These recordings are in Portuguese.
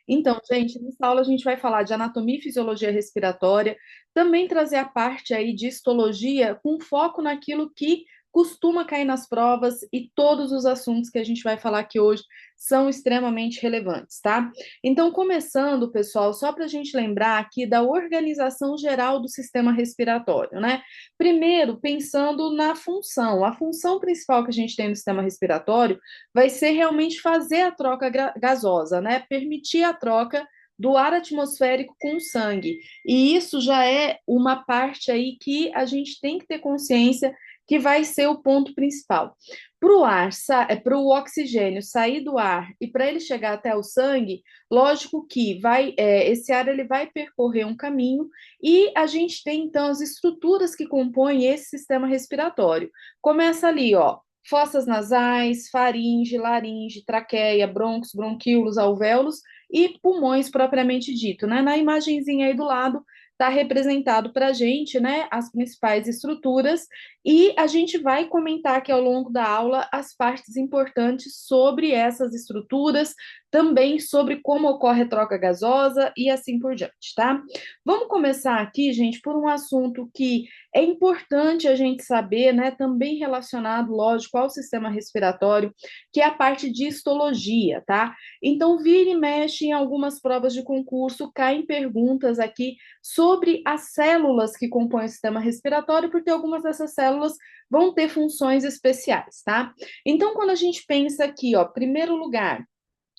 Então, gente, nessa aula a gente vai falar de anatomia e fisiologia respiratória, também trazer a parte aí de histologia com foco naquilo que costuma cair nas provas e todos os assuntos que a gente vai falar aqui hoje são extremamente relevantes, tá? Então, começando, pessoal, só para a gente lembrar aqui da organização geral do sistema respiratório, né? Primeiro, pensando na função. A função principal que a gente tem no sistema respiratório vai ser realmente fazer a troca gasosa, né? Permitir a troca do ar atmosférico com o sangue. E isso já é uma parte aí que a gente tem que ter consciência que vai ser o ponto principal. Para o oxigênio sair do ar e para ele chegar até o sangue, lógico que esse ar ele vai percorrer um caminho e a gente tem então as estruturas que compõem esse sistema respiratório. Começa ali, ó, fossas nasais, faringe, laringe, traqueia, brônquios, bronquíolos, alvéolos e pulmões propriamente dito, né? Na imagenzinha aí do lado está representado para a gente, né, as principais estruturas e a gente vai comentar aqui ao longo da aula as partes importantes sobre essas estruturas, também sobre como ocorre a troca gasosa e assim por diante, tá? Vamos começar aqui, gente, por um assunto que é importante a gente saber, né, também relacionado, lógico, ao sistema respiratório, que é a parte de histologia, tá? Então, vira e mexe em algumas provas de concurso, caem perguntas aqui sobre as células que compõem o sistema respiratório, porque algumas dessas células vão ter funções especiais, tá? Então, quando a gente pensa aqui, ó, primeiro lugar,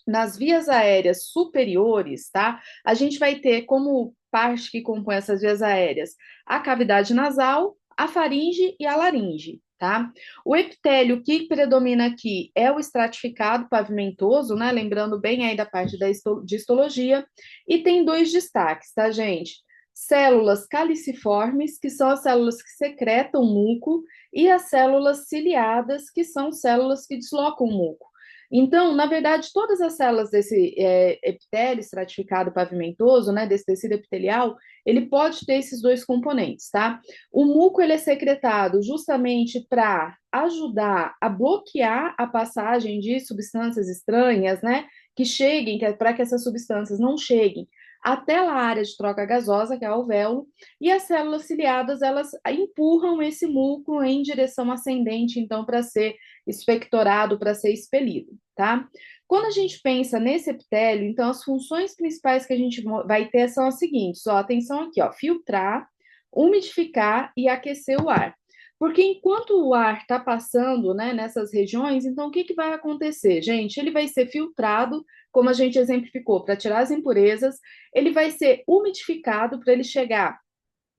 nas vias aéreas superiores, tá? A gente vai ter como parte que compõe essas vias aéreas a cavidade nasal, a faringe e a laringe, tá? O epitélio que predomina aqui é o estratificado pavimentoso, né? Lembrando bem aí da parte de histologia, e tem dois destaques, tá, gente? Células caliciformes, que são as células que secretam muco, e as células ciliadas, que são células que deslocam muco. Então, na verdade, todas as células desse epitélio estratificado pavimentoso, né, desse tecido epitelial, ele pode ter esses dois componentes, tá? O muco ele é secretado justamente para ajudar a bloquear a passagem de substâncias estranhas, né, que cheguem, para que essas substâncias não cheguem até a área de troca gasosa, que é o alvéolo, e as células ciliadas, elas empurram esse muco em direção ascendente, então, para ser expectorado, para ser expelido, tá? Quando a gente pensa nesse epitélio, então as funções principais que a gente vai ter são as seguintes, ó, atenção aqui, ó, filtrar, umidificar e aquecer o ar. Porque enquanto o ar está passando, né, nessas regiões, então o que vai acontecer, gente? Ele vai ser filtrado, como a gente exemplificou, para tirar as impurezas, ele vai ser umidificado para ele chegar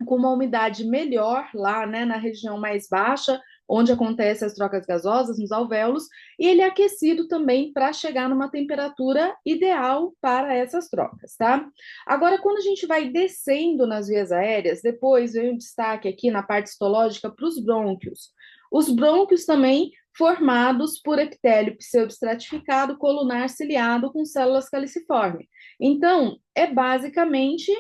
com uma umidade melhor lá, né, na região mais baixa, onde acontecem as trocas gasosas, nos alvéolos, e ele é aquecido também para chegar numa temperatura ideal para essas trocas, tá? Agora, quando a gente vai descendo nas vias aéreas, depois vem um destaque aqui na parte histológica para os brônquios. Os brônquios também formados por epitélio pseudoestratificado colunar ciliado com células caliciformes. Então, é basicamente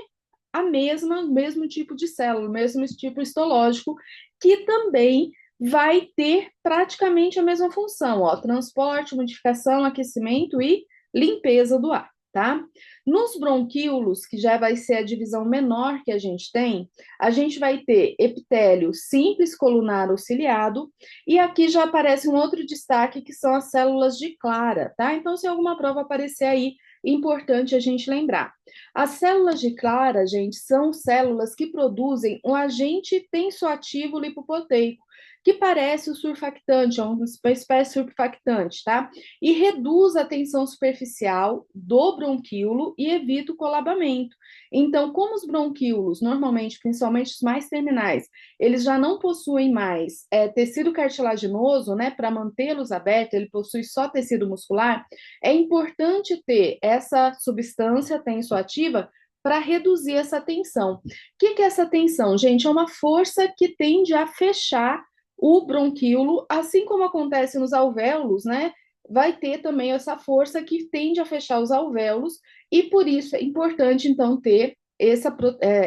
o mesmo tipo de célula, o mesmo tipo histológico, que também vai ter praticamente a mesma função, ó, transporte, modificação, aquecimento e limpeza do ar, tá? Nos bronquíolos, que já vai ser a divisão menor que a gente vai ter epitélio simples colunar ou ciliado, e aqui já aparece um outro destaque, que são as células de Clara, tá? Então, se alguma prova aparecer aí, importante a gente lembrar. As células de Clara, gente, são células que produzem um agente tensoativo lipoproteico, que parece o surfactante, é uma espécie de surfactante, tá? E reduz a tensão superficial do bronquíolo e evita o colabamento. Então, como os bronquíolos, normalmente, principalmente os mais terminais, eles já não possuem mais tecido cartilaginoso, né, para mantê-los abertos, ele possui só tecido muscular, é importante ter essa substância tensoativa para reduzir essa tensão. O que é essa tensão, gente? É uma força que tende a fechar o bronquíolo, assim como acontece nos alvéolos, né? Vai ter também essa força que tende a fechar os alvéolos, e por isso é importante, então, ter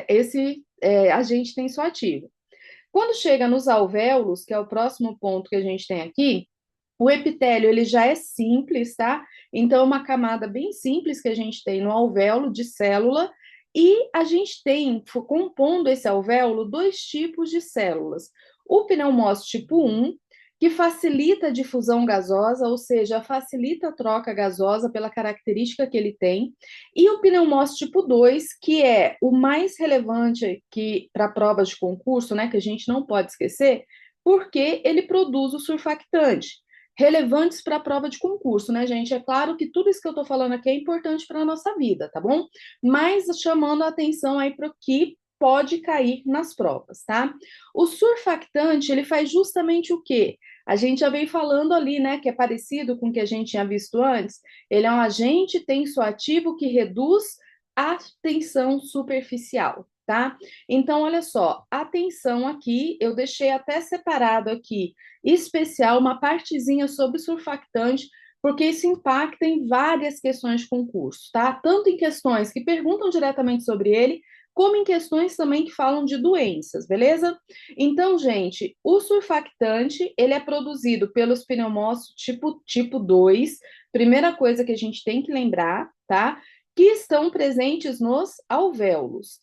esse agente tensoativo. Quando chega nos alvéolos, que é o próximo ponto que a gente tem aqui, O epitélio, ele já é simples, tá? Então, é uma camada bem simples que a gente tem no alvéolo de célula, e a gente tem, compondo esse alvéolo, dois tipos de células. O pneumócito tipo 1, que facilita a difusão gasosa, ou seja, facilita a troca gasosa pela característica que ele tem, e o pneumócito tipo 2, que é o mais relevante que para provas de concurso, né, que a gente não pode esquecer, porque ele produz o surfactante relevantes para a prova de concurso, né, gente? É claro que tudo isso que eu estou falando aqui é importante para a nossa vida, tá bom? Mas chamando a atenção aí para o que pode cair nas provas, tá? O surfactante, ele faz justamente o quê? A gente já veio falando ali, né, que é parecido com o que a gente tinha visto antes. Ele é um agente tensoativo que reduz a tensão superficial, tá? Então, olha só, a tensão aqui, eu deixei até separado aqui especial, uma partezinha sobre surfactante, porque isso impacta em várias questões de concurso, tá? Tanto em questões que perguntam diretamente sobre ele, como em questões também que falam de doenças, beleza? Então, gente, o surfactante, ele é produzido pelos pneumócitos tipo 2, primeira coisa que a gente tem que lembrar, tá? Que estão presentes nos alvéolos.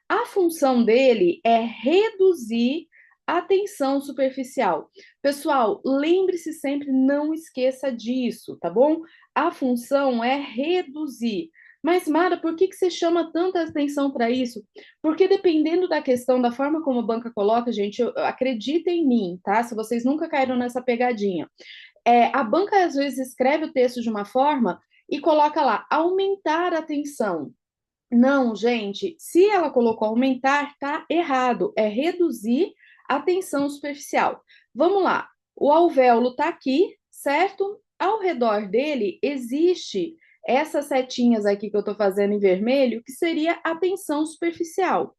A função dele é reduzir a tensão superficial. Pessoal, lembre-se sempre, não esqueça disso, tá bom? A função é reduzir. Mas, Mara, por que você chama tanta atenção para isso? Porque dependendo da questão, da forma como a banca coloca, gente, acredita em mim, tá? Se vocês nunca caíram nessa pegadinha. A banca às vezes escreve o texto de uma forma e coloca lá, aumentar a tensão. Não, gente, se ela colocou aumentar, tá errado. É reduzir a tensão superficial. Vamos lá. O alvéolo tá aqui, certo? Ao redor dele existe essas setinhas aqui que eu tô fazendo em vermelho, que seria a tensão superficial.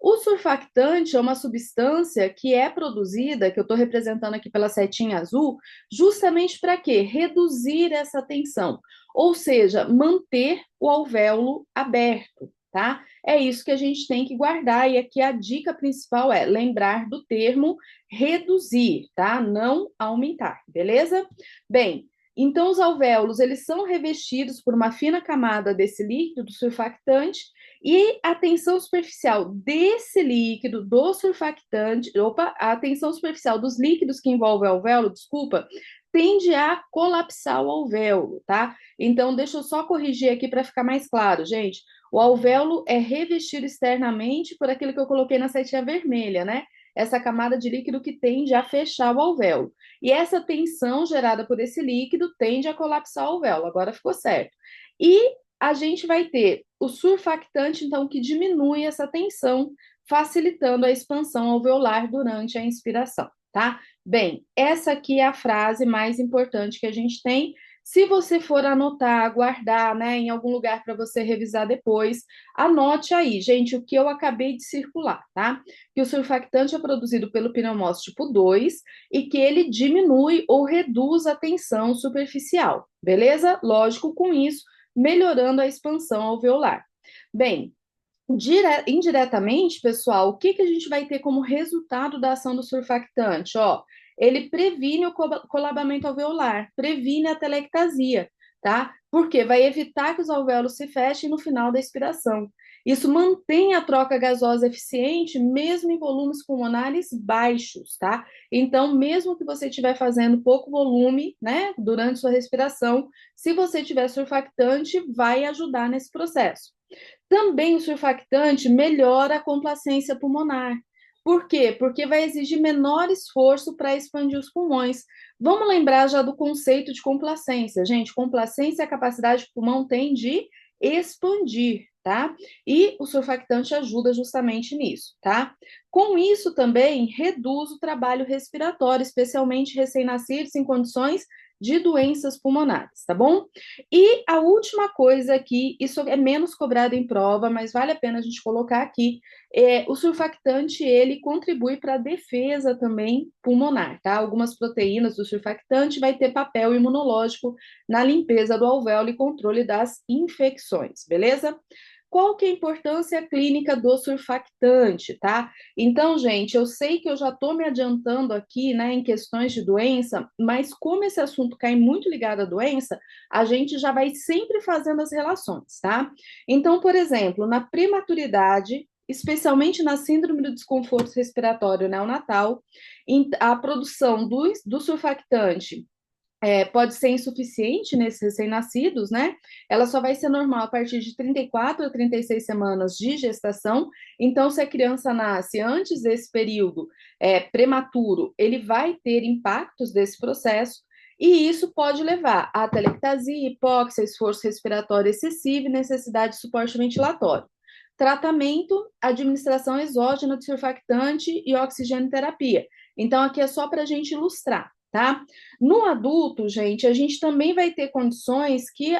O surfactante é uma substância que é produzida, que eu estou representando aqui pela setinha azul, justamente para quê? Reduzir essa tensão, ou seja, manter o alvéolo aberto, tá? É isso que a gente tem que guardar, e aqui a dica principal é lembrar do termo reduzir, tá? Não aumentar, beleza? Bem, então os alvéolos, eles são revestidos por uma fina camada desse líquido surfactante, e a tensão superficial desse líquido, do surfactante, a tensão superficial dos líquidos que envolvem o alvéolo, desculpa, tende a colapsar o alvéolo, tá? Então, deixa eu só corrigir aqui para ficar mais claro, gente. O alvéolo é revestido externamente por aquilo que eu coloquei na setinha vermelha, né? Essa camada de líquido que tende a fechar o alvéolo. E essa tensão gerada por esse líquido tende a colapsar o alvéolo. Agora ficou certo. E a gente vai ter o surfactante, então, que diminui essa tensão, facilitando a expansão alveolar durante a inspiração, tá? Bem, essa aqui é a frase mais importante que a gente tem. Se você for anotar, guardar, né, em algum lugar para você revisar depois, anote aí, gente, o que eu acabei de circular, tá? Que o surfactante é produzido pelo pneumócito tipo 2 e que ele diminui ou reduz a tensão superficial, beleza? Lógico, com isso, melhorando a expansão alveolar. Bem, indiretamente, pessoal, o que que a gente vai ter como resultado da ação do surfactante? Ó, ele previne o colabamento alveolar, previne a telectasia, tá? Porque vai evitar que os alvéolos se fechem no final da expiração. Isso mantém a troca gasosa eficiente, mesmo em volumes pulmonares baixos, tá? Então, mesmo que você estiver fazendo pouco volume, né, durante sua respiração, se você tiver surfactante, vai ajudar nesse processo. Também o surfactante melhora a complacência pulmonar. Por quê? Porque vai exigir menor esforço para expandir os pulmões. Vamos lembrar já do conceito de complacência, gente. Complacência é a capacidade que o pulmão tem de expandir, tá? E o surfactante ajuda justamente nisso, tá? Com isso também reduz o trabalho respiratório, especialmente recém-nascidos em condições de doenças pulmonares, tá bom? E a última coisa aqui, isso é menos cobrado em prova, mas vale a pena a gente colocar aqui, o surfactante, ele contribui para a defesa também pulmonar, tá? Algumas proteínas do surfactante vai ter papel imunológico na limpeza do alvéolo e controle das infecções, beleza? Qual que é a importância clínica do surfactante, tá? Então, gente, eu sei que eu já estou me adiantando aqui, né, em questões de doença, mas como esse assunto cai muito ligado à doença, a gente já vai sempre fazendo as relações, tá? Então, por exemplo, na prematuridade, especialmente na síndrome do desconforto respiratório neonatal, a produção do surfactante pode ser insuficiente nesses recém-nascidos, né? Ela só vai ser normal a partir de 34 a 36 semanas de gestação. Então, se a criança nasce antes desse período prematuro, ele vai ter impactos desse processo. E isso pode levar a atelectasia, hipóxia, esforço respiratório excessivo e necessidade de suporte ventilatório. Tratamento, administração exógena de surfactante e oxigenoterapia. Então, aqui é só para a gente ilustrar, tá? No adulto, gente, a gente também vai ter condições que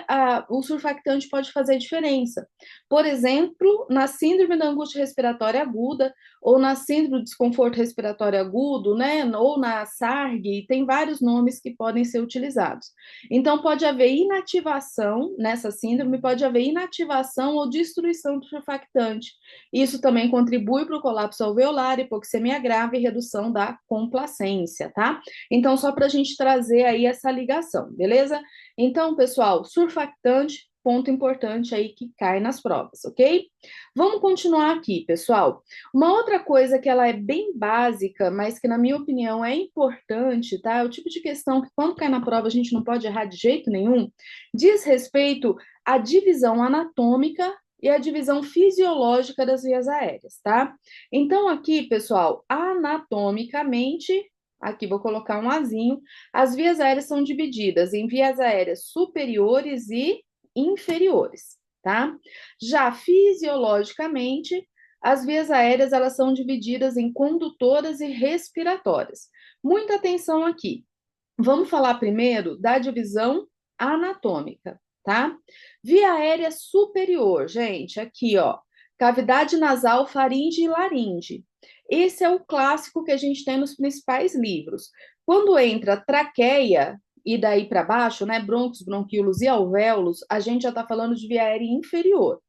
o surfactante pode fazer diferença. Por exemplo, na síndrome da angústia respiratória aguda, ou na síndrome do desconforto respiratório agudo, né? Ou na SARG, tem vários nomes que podem ser utilizados. Então, pode haver inativação nessa síndrome, pode haver inativação ou destruição do surfactante. Isso também contribui para o colapso alveolar, hipoxemia grave e redução da complacência, tá? Então, só para a gente trazer aí essa ligação, beleza? Então, pessoal, surfactante, ponto importante aí que cai nas provas, ok? Vamos continuar aqui, pessoal. Uma outra coisa que ela é bem básica, mas que na minha opinião é importante, tá? É o tipo de questão que quando cai na prova a gente não pode errar de jeito nenhum, diz respeito à divisão anatômica e à divisão fisiológica das vias aéreas, tá? Então aqui, pessoal, anatomicamente, aqui vou colocar um azinho. As vias aéreas são divididas em vias aéreas superiores e inferiores, tá? Já fisiologicamente, as vias aéreas elas são divididas em condutoras e respiratórias. Muita atenção aqui. Vamos falar primeiro da divisão anatômica, tá? Via aérea superior, gente, aqui, ó, cavidade nasal, faringe e laringe. Esse é o clássico que a gente tem nos principais livros. Quando entra traqueia e daí para baixo, né, brônquios, bronquíolos e alvéolos, a gente já está falando de via aérea inferior.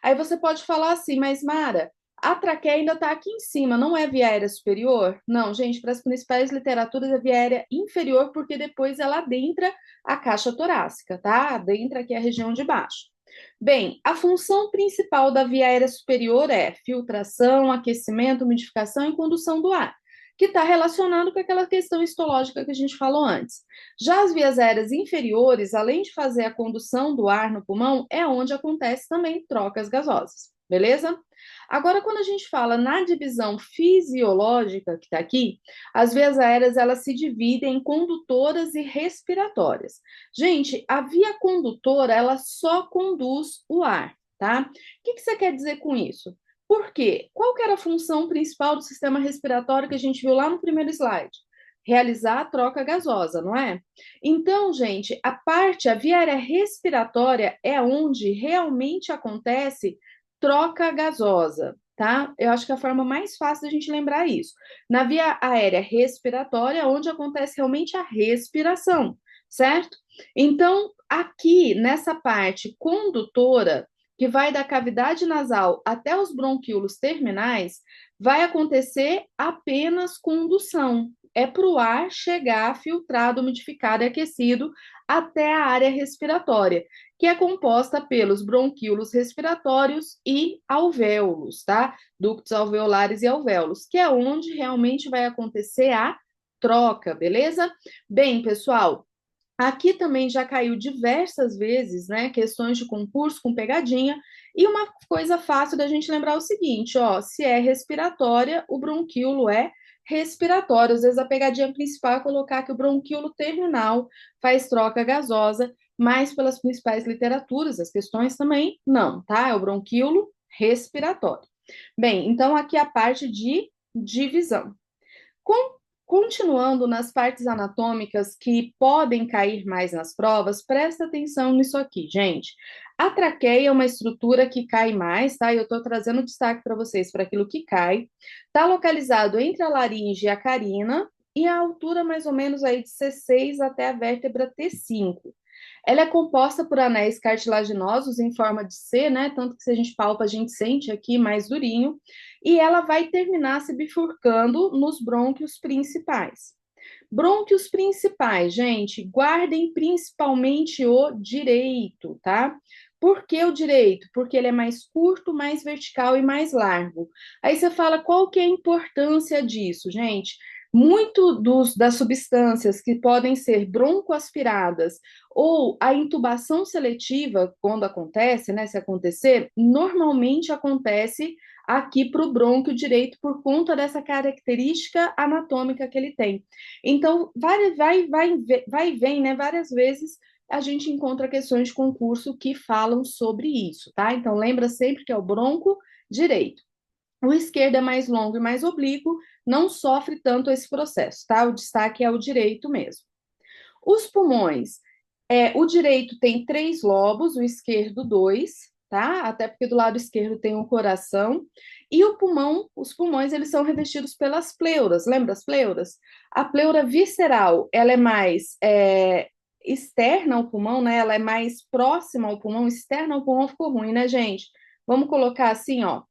Aí você pode falar assim, mas Mara, a traqueia ainda está aqui em cima, não é via aérea superior? Não, gente, para as principais literaturas é via aérea inferior, porque depois ela adentra a caixa torácica, tá? Adentra aqui a região de baixo. Bem, a função principal da via aérea superior é filtração, aquecimento, umidificação e condução do ar, que está relacionado com aquela questão histológica que a gente falou antes. Já as vias aéreas inferiores, além de fazer a condução do ar no pulmão, é onde acontece também trocas gasosas, beleza? Agora, quando a gente fala na divisão fisiológica, que está aqui, as vias aéreas elas se dividem em condutoras e respiratórias. Gente, a via condutora, ela só conduz o ar, tá? O que você quer dizer com isso? Por quê? Qual que era a função principal do sistema respiratório que a gente viu lá no primeiro slide? Realizar a troca gasosa, não é? Então, gente, a via aérea respiratória é onde realmente acontece troca gasosa, tá? Eu acho que é a forma mais fácil da gente lembrar isso. Na via aérea respiratória, é onde acontece realmente a respiração, certo? Então, aqui nessa parte condutora, que vai da cavidade nasal até os bronquíolos terminais, vai acontecer apenas condução. É para o ar chegar filtrado, umidificado e aquecido até a área respiratória, que é composta pelos bronquíolos respiratórios e alvéolos, tá? Ductos alveolares e alvéolos, que é onde realmente vai acontecer a troca, beleza? Bem, pessoal, aqui também já caiu diversas vezes, né? Questões de concurso com pegadinha. E uma coisa fácil da gente lembrar é o seguinte, ó, se é respiratória, o bronquíolo é respiratório. Às vezes a pegadinha principal é colocar que o bronquíolo terminal faz troca gasosa, mas pelas principais literaturas, as questões também não, tá? É o bronquíolo respiratório. Bem, então aqui a parte de divisão. Continuando nas partes anatômicas que podem cair mais nas provas, presta atenção nisso aqui, gente. A traqueia é uma estrutura que cai mais, tá? Eu estou trazendo destaque para vocês para aquilo que cai. Está localizado entre a laringe e a carina e a altura mais ou menos aí de C6 até a vértebra T5. Ela é composta por anéis cartilaginosos em forma de C, né? Tanto que se a gente palpa, a gente sente aqui mais durinho. E ela vai terminar se bifurcando nos brônquios principais. Brônquios principais, gente, guardem principalmente o direito, tá? Por que o direito? Porque ele é mais curto, mais vertical e mais largo. Aí você fala, qual que é a importância disso, gente? Muito das substâncias que podem ser broncoaspiradas ou a intubação seletiva, quando acontece, né? Se acontecer, normalmente acontece aqui para o brônquio direito por conta dessa característica anatômica que ele tem. Então, vai e vem, né? Várias vezes a gente encontra questões de concurso que falam sobre isso, tá? Então, lembra sempre que é o bronco direito. O esquerdo é mais longo e mais oblíquo, não sofre tanto esse processo, tá? O destaque é o direito mesmo. Os pulmões, o direito tem 3 lobos, o esquerdo 2, tá? Até porque do lado esquerdo tem um coração. E o pulmão, os pulmões, eles são revestidos pelas pleuras. Lembra das pleuras? A pleura visceral, ela é mais externa ao pulmão, né? Ela é mais próxima ao pulmão, externa ao pulmão ficou ruim, né, gente? Vamos colocar assim, ó.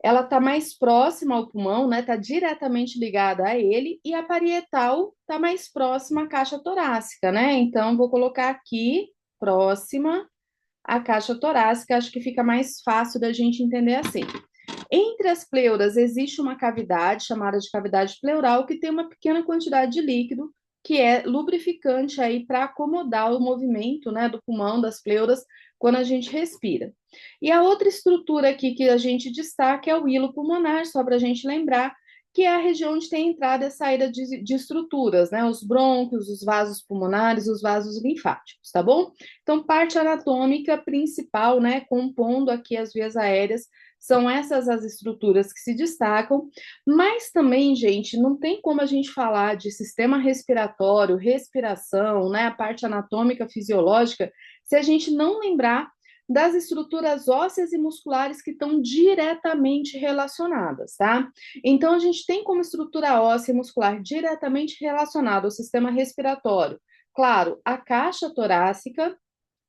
Ela está mais próxima ao pulmão, né? Está diretamente ligada a ele, e a parietal está mais próxima à caixa torácica, né? Então, vou colocar aqui, próxima à caixa torácica, acho que fica mais fácil da gente entender assim. Entre as pleuras existe uma cavidade chamada de cavidade pleural que tem uma pequena quantidade de líquido que é lubrificante aí para acomodar o movimento, né, do pulmão, das pleuras, quando a gente respira. E a outra estrutura aqui que a gente destaca é o hilo pulmonar, só para a gente lembrar, que é a região onde tem entrada e saída de estruturas, né? Os brônquios, os vasos pulmonares, os vasos linfáticos, tá bom? Então, parte anatômica principal, né, compondo aqui as vias aéreas, são essas as estruturas que se destacam, mas também, gente, não tem como a gente falar de sistema respiratório, respiração, né, a parte anatômica, fisiológica, se a gente não lembrar das estruturas ósseas e musculares que estão diretamente relacionadas, tá? Então, a gente tem como estrutura óssea e muscular diretamente relacionada ao sistema respiratório, claro, a caixa torácica,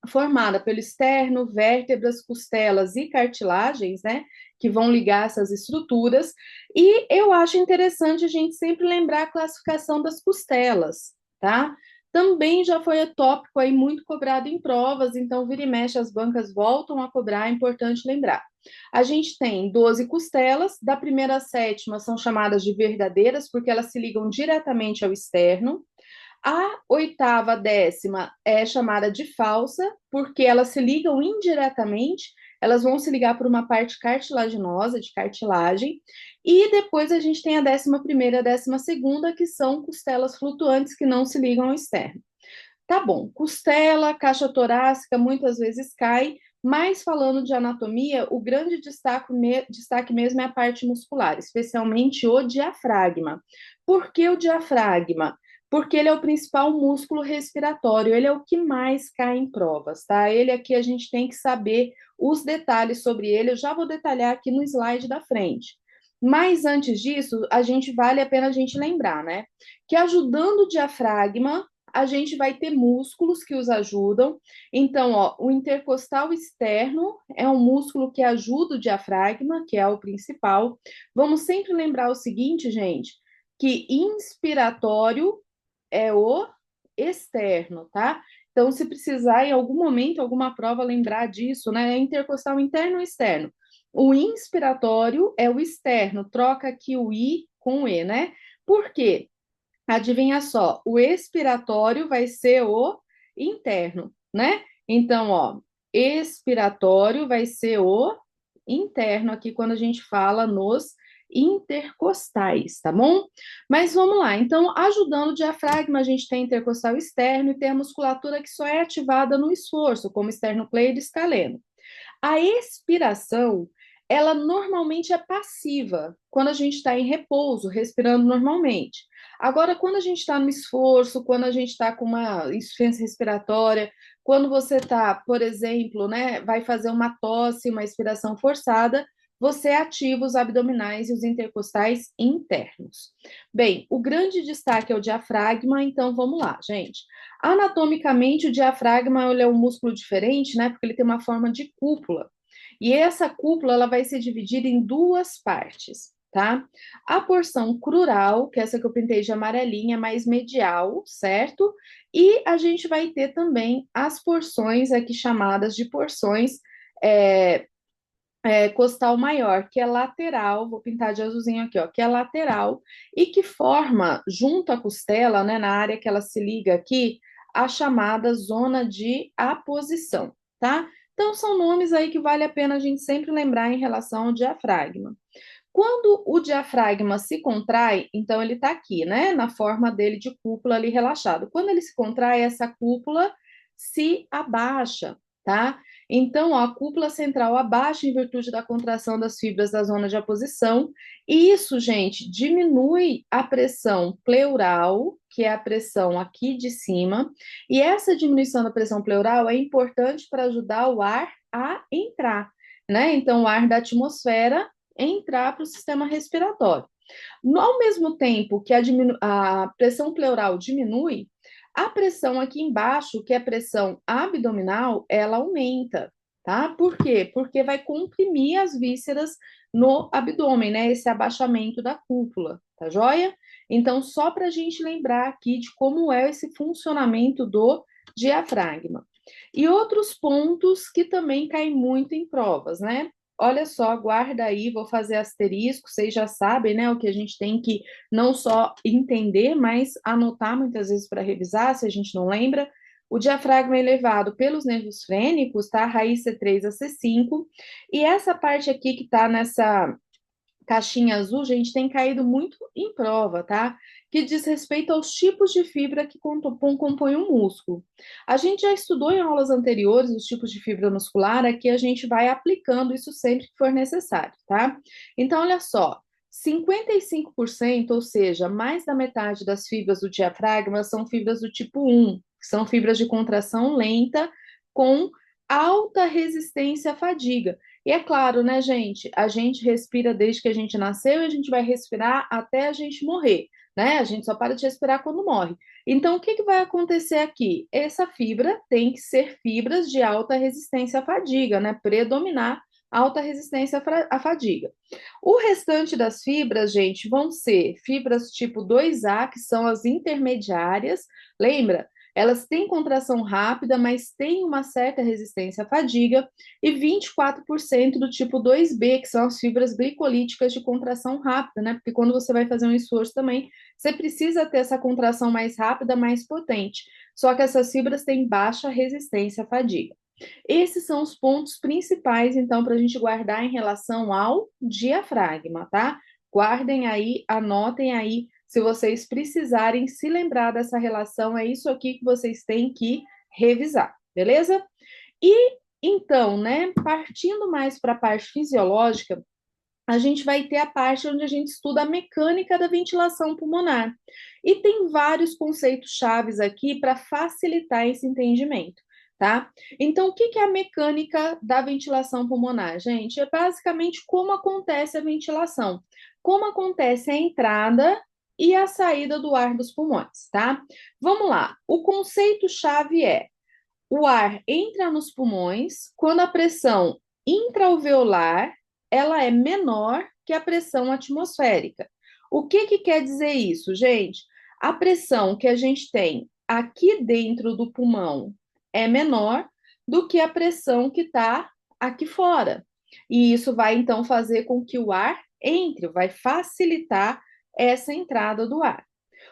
formada pelo externo, vértebras, costelas e cartilagens, né, que vão ligar essas estruturas. E eu acho interessante a gente sempre lembrar a classificação das costelas, tá? Também já foi tópico aí muito cobrado em provas, então vira e mexe as bancas voltam a cobrar, é importante lembrar. A gente tem 12 costelas, da primeira à sétima são chamadas de verdadeiras, porque elas se ligam diretamente ao externo. A oitava décima é chamada de falsa, porque elas se ligam indiretamente, elas vão se ligar por uma parte cartilaginosa, de cartilagem, e depois a gente tem a 11ª e a 12ª, que são costelas flutuantes que não se ligam ao externo. Tá bom, costela, caixa torácica muitas vezes cai, mas falando de anatomia, o grande destaque mesmo é a parte muscular, especialmente o diafragma. Por que o diafragma? Porque ele é o principal músculo respiratório, ele é o que mais cai em provas, tá? Ele aqui a gente tem que saber os detalhes sobre ele, eu já vou detalhar aqui no slide da frente. Mas antes disso, vale a pena a gente lembrar, né? Que ajudando o diafragma, a gente vai ter músculos que os ajudam. Então, ó, o intercostal externo é um músculo que ajuda o diafragma, que é o principal. Vamos sempre lembrar o seguinte, gente, que inspiratório é o externo, tá? Então, se precisar em algum momento, alguma prova, lembrar disso, né? É intercostal interno ou externo. O inspiratório é o externo, troca aqui o I com o E, né? Por quê? Adivinha só, o expiratório vai ser o interno, né? Então, ó, expiratório vai ser o interno aqui quando a gente fala nos intercostais, tá bom? Mas vamos lá. Então, ajudando o diafragma, a gente tem intercostal externo e tem a musculatura que só é ativada no esforço, como esternocleido e escaleno. A expiração, ela normalmente é passiva, quando a gente está em repouso, respirando normalmente. Agora, quando a gente está no esforço, quando a gente está com uma insuficiência respiratória, quando você está, por exemplo, né, vai fazer uma tosse, uma expiração forçada, você ativa os abdominais e os intercostais internos. Bem, o grande destaque é o diafragma, então vamos lá, gente. Anatomicamente, o diafragma ele é um músculo diferente, né? Porque ele tem uma forma de cúpula. E essa cúpula ela vai ser dividida em duas partes, tá? A porção crural, que é essa que eu pintei de amarelinha, mais medial, certo? E a gente vai ter também as porções aqui chamadas de porções é, costal maior, que é lateral, vou pintar de azulzinho aqui, ó, que é lateral e que forma junto à costela, né, na área que ela se liga aqui, a chamada zona de aposição, tá? Então são nomes aí que vale a pena a gente sempre lembrar em relação ao diafragma. Quando o diafragma se contrai, então ele está aqui, né, na forma dele de cúpula ali relaxado. Quando ele se contrai, essa cúpula se abaixa, tá? Então, ó, a cúpula central abaixa em virtude da contração das fibras da zona de aposição. E isso, gente, diminui a pressão pleural, que é a pressão aqui de cima. E essa diminuição da pressão pleural é importante para ajudar o ar a entrar, né? Então, o ar da atmosfera entrar para o sistema respiratório. Ao mesmo tempo que a pressão pleural diminui, a pressão aqui embaixo, que é a pressão abdominal, ela aumenta, tá? Por quê? Porque vai comprimir as vísceras no abdômen, né? Esse abaixamento da cúpula, tá joia? Então, só para a gente lembrar aqui de como é esse funcionamento do diafragma. E outros pontos que também caem muito em provas, né? Olha só, guarda aí, vou fazer asterisco, vocês já sabem, né, o que a gente tem que não só entender, mas anotar muitas vezes para revisar, se a gente não lembra. O diafragma é elevado pelos nervos frênicos, tá? Raiz C3 a C5, e essa parte aqui que tá nessa caixinha azul, gente, tem caído muito em prova, tá? Que diz respeito aos tipos de fibra que compõem o músculo. A gente já estudou em aulas anteriores os tipos de fibra muscular, aqui a gente vai aplicando isso sempre que for necessário, tá? Então, olha só, 55%, ou seja, mais da metade das fibras do diafragma são fibras do tipo 1, que são fibras de contração lenta com alta resistência à fadiga. E é claro, né, gente? A gente respira desde que a gente nasceu e a gente vai respirar até a gente morrer, né? A gente só para de respirar quando morre. Então, o que que vai acontecer aqui? Essa fibra tem que ser fibras de alta resistência à fadiga, né? Predominar alta resistência à fadiga. O restante das fibras, gente, vão ser fibras tipo 2A, que são as intermediárias. Lembra? Elas têm contração rápida, mas têm uma certa resistência à fadiga, e 24% do tipo 2B, que são as fibras glicolíticas de contração rápida, né? Porque quando você vai fazer um esforço também, você precisa ter essa contração mais rápida, mais potente. Só que essas fibras têm baixa resistência à fadiga. Esses são os pontos principais, então, para a gente guardar em relação ao diafragma, tá? Guardem aí, anotem aí, se vocês precisarem se lembrar dessa relação, é isso aqui que vocês têm que revisar, beleza? E então, né, partindo mais para a parte fisiológica, a gente vai ter a parte onde a gente estuda a mecânica da ventilação pulmonar. E tem vários conceitos chaves aqui para facilitar esse entendimento, tá? Então, o que é a mecânica da ventilação pulmonar, gente? É basicamente como acontece a ventilação, como acontece a entrada e a saída do ar dos pulmões, tá? Vamos lá. O conceito chave é: o ar entra nos pulmões quando a pressão intraalveolar ela é menor que a pressão atmosférica. O que que quer dizer isso, gente? A pressão que a gente tem aqui dentro do pulmão é menor do que a pressão que está aqui fora. E isso vai então fazer com que o ar entre, vai facilitar essa entrada do ar.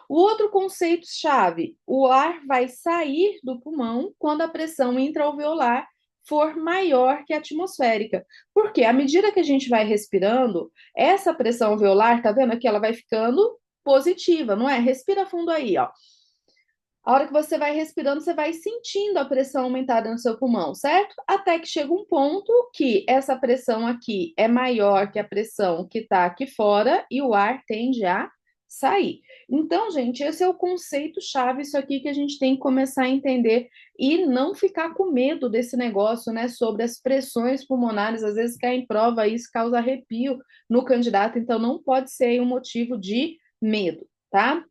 O outro conceito-chave: o ar vai sair do pulmão quando a pressão intraalveolar for maior que a atmosférica. Porque à medida que a gente vai respirando, essa pressão alveolar, tá vendo aqui, ela vai ficando positiva, não é? Respira fundo aí, ó. A hora que você vai respirando, você vai sentindo a pressão aumentada no seu pulmão, certo? Até que chega um ponto que essa pressão aqui é maior que a pressão que está aqui fora e o ar tende a sair. Então, gente, esse é o conceito-chave, isso aqui que a gente tem que começar a entender e não ficar com medo desse negócio, né, sobre as pressões pulmonares, às vezes cai em prova, isso causa arrepio no candidato, então não pode ser um motivo de medo, tá?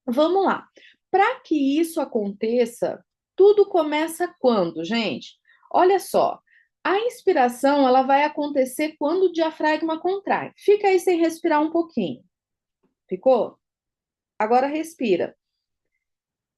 Vamos lá. Para que isso aconteça, tudo começa quando, gente? Olha só. A inspiração, ela vai acontecer quando o diafragma contrai. Fica aí sem respirar um pouquinho. Ficou? Agora respira.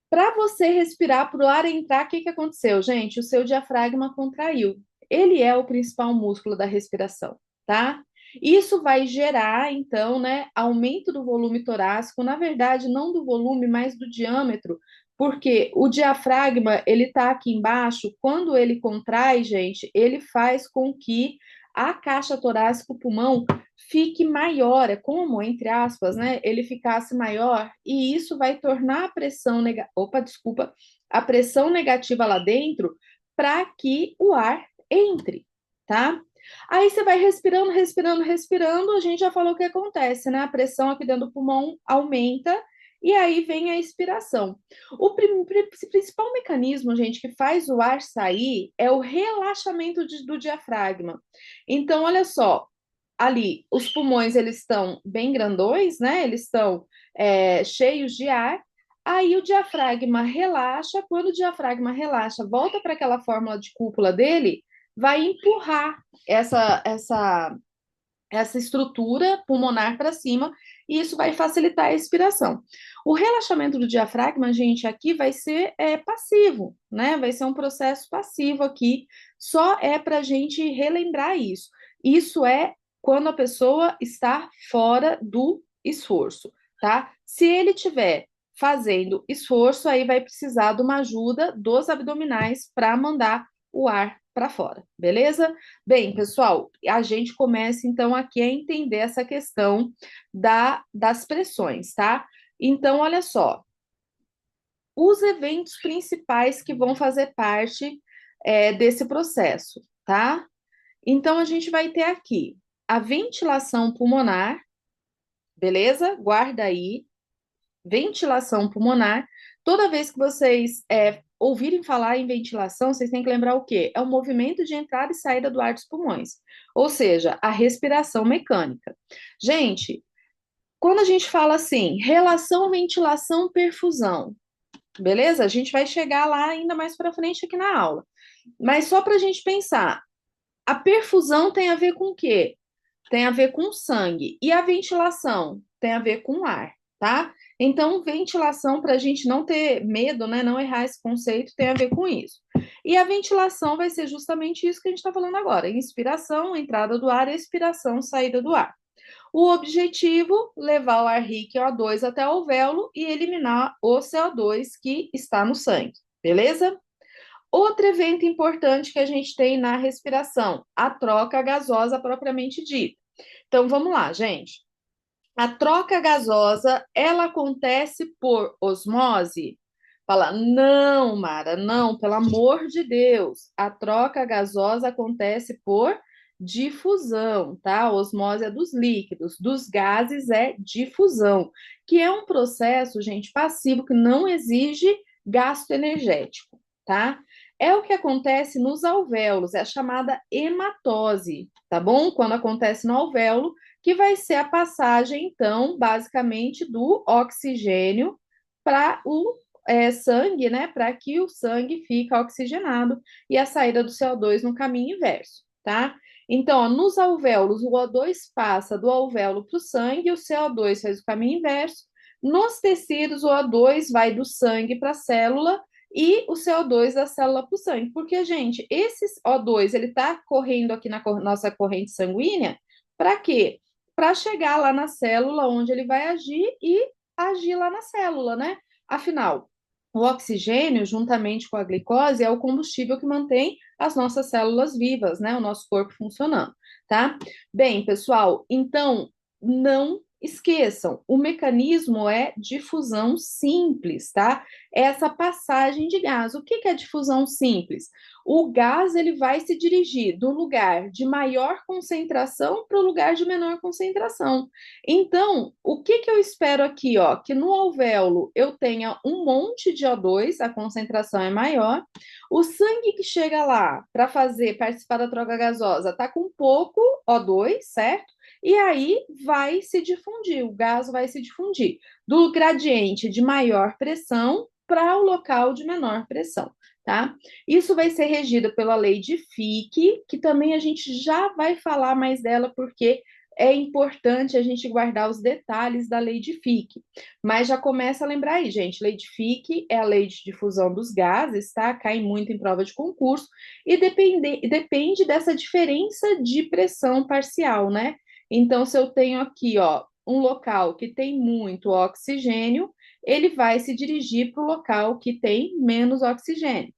Para você respirar, para o ar entrar, o que que aconteceu, gente? O seu diafragma contraiu. Ele é o principal músculo da respiração, tá? Isso vai gerar, então, né, aumento do volume torácico, na verdade, não do volume, mas do diâmetro, porque o diafragma, ele tá aqui embaixo, quando ele contrai, gente, ele faz com que a caixa torácica, o pulmão, fique maior, é como, entre aspas, né, ele ficasse maior, e isso vai tornar a pressão a pressão negativa lá dentro para que o ar entre, tá? Aí você vai respirando, respirando, respirando, a gente já falou o que acontece, né? A pressão aqui dentro do pulmão aumenta e aí vem a expiração. O principal mecanismo, gente, que faz o ar sair é o relaxamento do diafragma. Então, olha só, ali os pulmões eles estão bem grandões, né? Eles estão cheios de ar. Aí o diafragma relaxa. Quando o diafragma relaxa, volta para aquela fórmula de cúpula dele, vai empurrar essa estrutura pulmonar para cima e isso vai facilitar a expiração. O relaxamento do diafragma, gente, aqui vai ser passivo, né? Vai ser um processo passivo aqui, só é para a gente relembrar isso. Isso é quando a pessoa está fora do esforço, tá? Se ele tiver fazendo esforço, aí vai precisar de uma ajuda dos abdominais para mandar o ar para fora, beleza? Bem, pessoal, a gente começa então aqui a entender essa questão das pressões, tá? Então, olha só, os eventos principais que vão fazer parte desse processo, tá? Então, a gente vai ter aqui a ventilação pulmonar, beleza? Guarda aí, ventilação pulmonar. Toda vez que vocês ouvirem falar em ventilação, vocês têm que lembrar o quê? É o movimento de entrada e saída do ar dos pulmões, ou seja, a respiração mecânica. Gente, quando a gente fala assim, relação ventilação-perfusão, beleza? A gente vai chegar lá ainda mais para frente aqui na aula. Mas só para a gente pensar, a perfusão tem a ver com o quê? Tem a ver com o sangue. E a ventilação tem a ver com o ar, tá? Então, ventilação, para a gente não ter medo, né? Não errar esse conceito, tem a ver com isso. E a ventilação vai ser justamente isso que a gente está falando agora: inspiração, entrada do ar, expiração, saída do ar. O objetivo, levar o ar rico O2 até o alvéolo e eliminar o CO2 que está no sangue, beleza? Outro evento importante que a gente tem na respiração, a troca gasosa propriamente dita. Então, vamos lá, gente. A troca gasosa, ela acontece por osmose? Fala, não, Mara, não, pelo amor de Deus. A troca gasosa acontece por difusão, tá? A osmose é dos líquidos, dos gases é difusão, que é um processo, gente, passivo que não exige gasto energético, tá? É o que acontece nos alvéolos, é a chamada hematose, tá bom? Quando acontece no alvéolo, que vai ser a passagem, então, basicamente, do oxigênio para o sangue, né? Para que o sangue fique oxigenado e a saída do CO2 no caminho inverso, tá? Então, ó, nos alvéolos, o O2 passa do alvéolo para o sangue, o CO2 faz o caminho inverso. Nos tecidos, o O2 vai do sangue para a célula e o CO2 da célula para o sangue. Porque, gente, esse O2, ele está correndo aqui na nossa corrente sanguínea, para quê? Para chegar lá na célula onde ele vai agir e agir lá na célula, né? Afinal, o oxigênio, juntamente com a glicose, é o combustível que mantém as nossas células vivas, né? O nosso corpo funcionando, tá? Bem, pessoal, então não esqueçam, o mecanismo é difusão simples, tá? É essa passagem de gás. O que é difusão simples? O gás ele vai se dirigir do lugar de maior concentração para o lugar de menor concentração. Então, o que eu espero aqui, ó? Que no alvéolo eu tenha um monte de O2, a concentração é maior. O sangue que chega lá para fazer participar da troca gasosa tá com pouco O2, certo? E aí vai se difundir, o gás vai se difundir do gradiente de maior pressão para o local de menor pressão, tá? Isso vai ser regido pela lei de Fick, que também a gente já vai falar mais dela, porque é importante a gente guardar os detalhes da lei de Fick. Mas já começa a lembrar aí, gente, lei de Fick é a lei de difusão dos gases, tá? Cai muito em prova de concurso e depende dessa diferença de pressão parcial, né? Então, se eu tenho aqui, ó, um local que tem muito oxigênio, ele vai se dirigir para o local que tem menos oxigênio.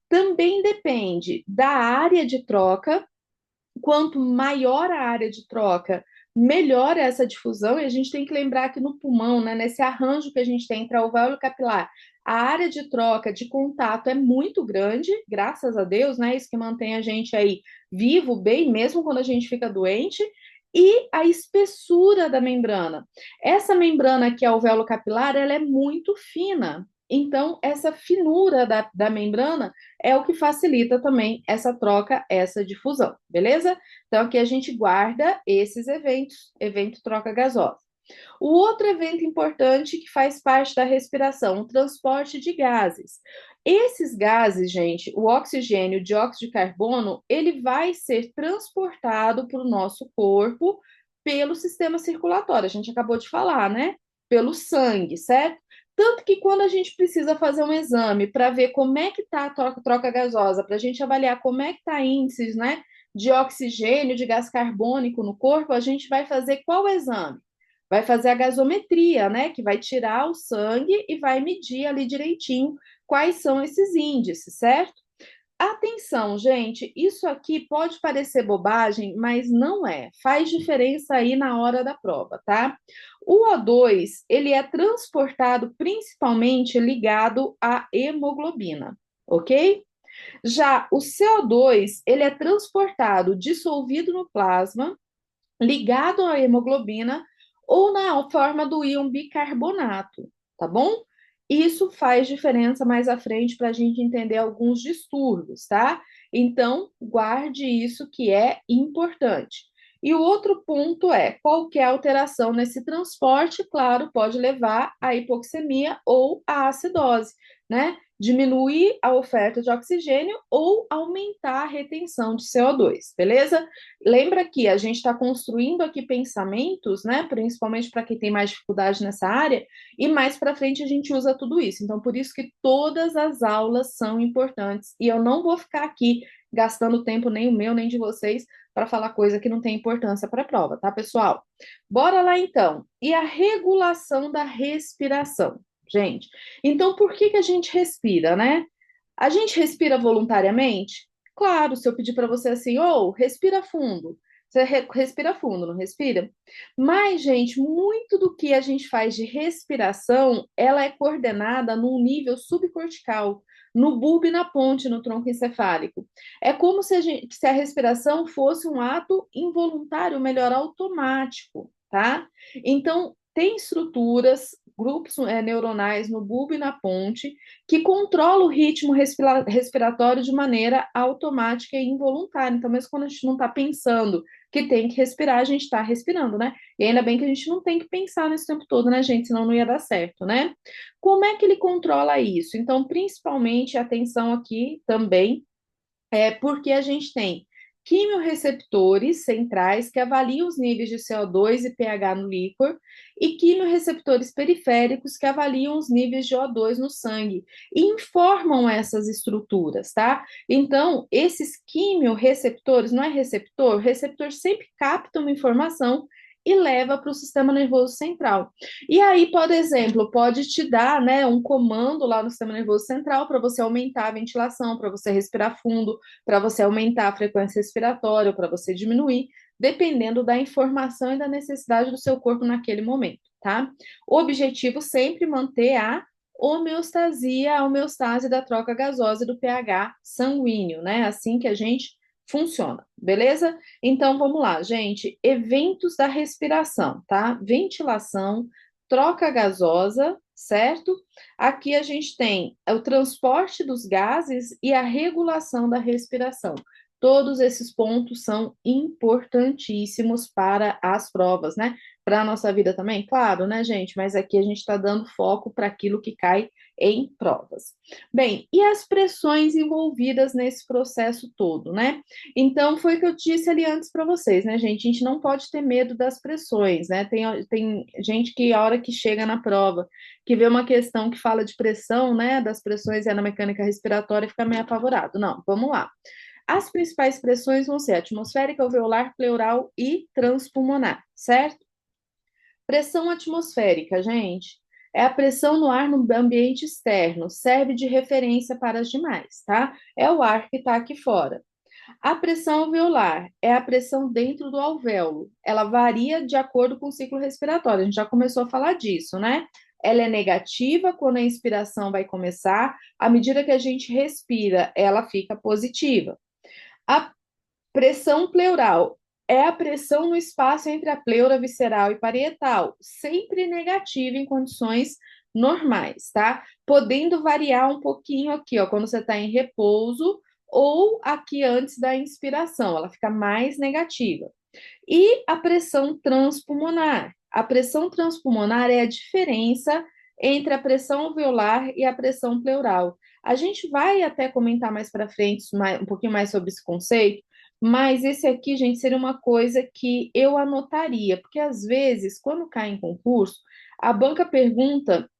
Também depende da área de troca. Quanto maior a área de troca, melhor é essa difusão. E a gente tem que lembrar que no pulmão, né, nesse arranjo que a gente tem entre alvéolo capilar, a área de troca, de contato é muito grande, graças a Deus, né? Isso que mantém a gente aí vivo, bem, mesmo quando a gente fica doente. E a espessura da membrana. Essa membrana que é alvéolo capilar, ela é muito fina. Então, essa finura da membrana é o que facilita também essa troca, essa difusão, beleza? Então, aqui a gente guarda esses eventos, evento troca gasosa. O outro evento importante que faz parte da respiração, o transporte de gases. Esses gases, gente, o oxigênio, o dióxido de carbono, ele vai ser transportado para o nosso corpo pelo sistema circulatório. A gente acabou de falar, né? Pelo sangue, certo? Tanto que quando a gente precisa fazer um exame para ver como é que está a troca gasosa, para a gente avaliar como é que está índices, né, de oxigênio, de gás carbônico no corpo, a gente vai fazer qual exame? Vai fazer a gasometria, né? Que vai tirar o sangue e vai medir ali direitinho quais são esses índices, certo? Atenção, gente, isso aqui pode parecer bobagem, mas não é. Faz diferença aí na hora da prova, tá? O O2, ele é transportado principalmente ligado à hemoglobina, ok? Já o CO2, ele é transportado dissolvido no plasma, ligado à hemoglobina ou na forma do íon bicarbonato, tá bom? Isso faz diferença mais à frente para a gente entender alguns distúrbios, tá? Então, guarde isso que é importante. E o outro ponto é qualquer alteração nesse transporte, claro, pode levar à hipoxemia ou à acidose, né? Diminuir a oferta de oxigênio ou aumentar a retenção de CO2, beleza? Lembra que a gente está construindo aqui pensamentos, né? Principalmente para quem tem mais dificuldade nessa área, e mais para frente a gente usa tudo isso. Então, por isso que todas as aulas são importantes. E eu não vou ficar aqui gastando tempo nem o meu, nem de vocês, para falar coisa que não tem importância para a prova, tá, pessoal? Bora lá então. E a regulação da respiração, gente. Então, por que a gente respira, né? A gente respira voluntariamente? Claro, se eu pedir para você assim, ou respira fundo, você respira fundo, não respira? Mas, gente, muito do que a gente faz de respiração, ela é coordenada num nível subcortical, no bulbo e na ponte, no tronco encefálico. É como se a respiração fosse um ato involuntário, melhor, automático, tá? Então, tem estruturas, grupos neuronais no bulbo e na ponte, que controla o ritmo respiratório de maneira automática e involuntária. Então, mesmo quando a gente não está pensando que tem que respirar, a gente está respirando, né? E ainda bem que a gente não tem que pensar nesse tempo todo, né, gente? Senão não ia dar certo, né? Como é que ele controla isso? Então, principalmente, atenção aqui também, porque a gente tem quimiorreceptores centrais que avaliam os níveis de CO2 e pH no líquor e quimiorreceptores periféricos que avaliam os níveis de O2 no sangue e informam essas estruturas, tá? Então, esses quimiorreceptores, não é receptor, o receptor sempre capta uma informação e leva para o sistema nervoso central. E aí, por exemplo, pode te dar, né, um comando lá no sistema nervoso central para você aumentar a ventilação, para você respirar fundo, para você aumentar a frequência respiratória, para você diminuir, dependendo da informação e da necessidade do seu corpo naquele momento, tá? O objetivo sempre manter a homeostasia, a homeostase da troca gasosa e do pH sanguíneo, né? Assim que a gente funciona, beleza? Então vamos lá, gente. Eventos da respiração, tá? Ventilação, troca gasosa, certo? Aqui a gente tem o transporte dos gases e a regulação da respiração. Todos esses pontos são importantíssimos para as provas, né? Para a nossa vida também, claro, né, gente? Mas aqui a gente está dando foco para aquilo que cai em provas. Bem, e as pressões envolvidas nesse processo todo, né? Então, foi o que eu disse ali antes para vocês, né, gente? A gente não pode ter medo das pressões, né? Tem gente que, a hora que chega na prova, que vê uma questão que fala de pressão, né, das pressões e na mecânica respiratória, fica meio apavorado. Não, vamos lá. As principais pressões vão ser atmosférica, alveolar, pleural e transpulmonar, certo? Pressão atmosférica, gente, é a pressão no ar no ambiente externo, serve de referência para as demais, tá? É o ar que está aqui fora. A pressão alveolar é a pressão dentro do alvéolo. Ela varia de acordo com o ciclo respiratório. A gente já começou a falar disso, né? Ela é negativa quando a inspiração vai começar, à medida que a gente respira, ela fica positiva. A pressão pleural é a pressão no espaço entre a pleura visceral e parietal, sempre negativa em condições normais, tá? Podendo variar um pouquinho aqui, ó, quando você está em repouso ou aqui antes da inspiração, ela fica mais negativa. E a pressão transpulmonar. A pressão transpulmonar é a diferença entre a pressão alveolar e a pressão pleural. A gente vai até comentar mais para frente um pouquinho mais sobre esse conceito, mas esse aqui, gente, seria uma coisa que eu anotaria, porque às vezes, quando cai em concurso, a banca pergunta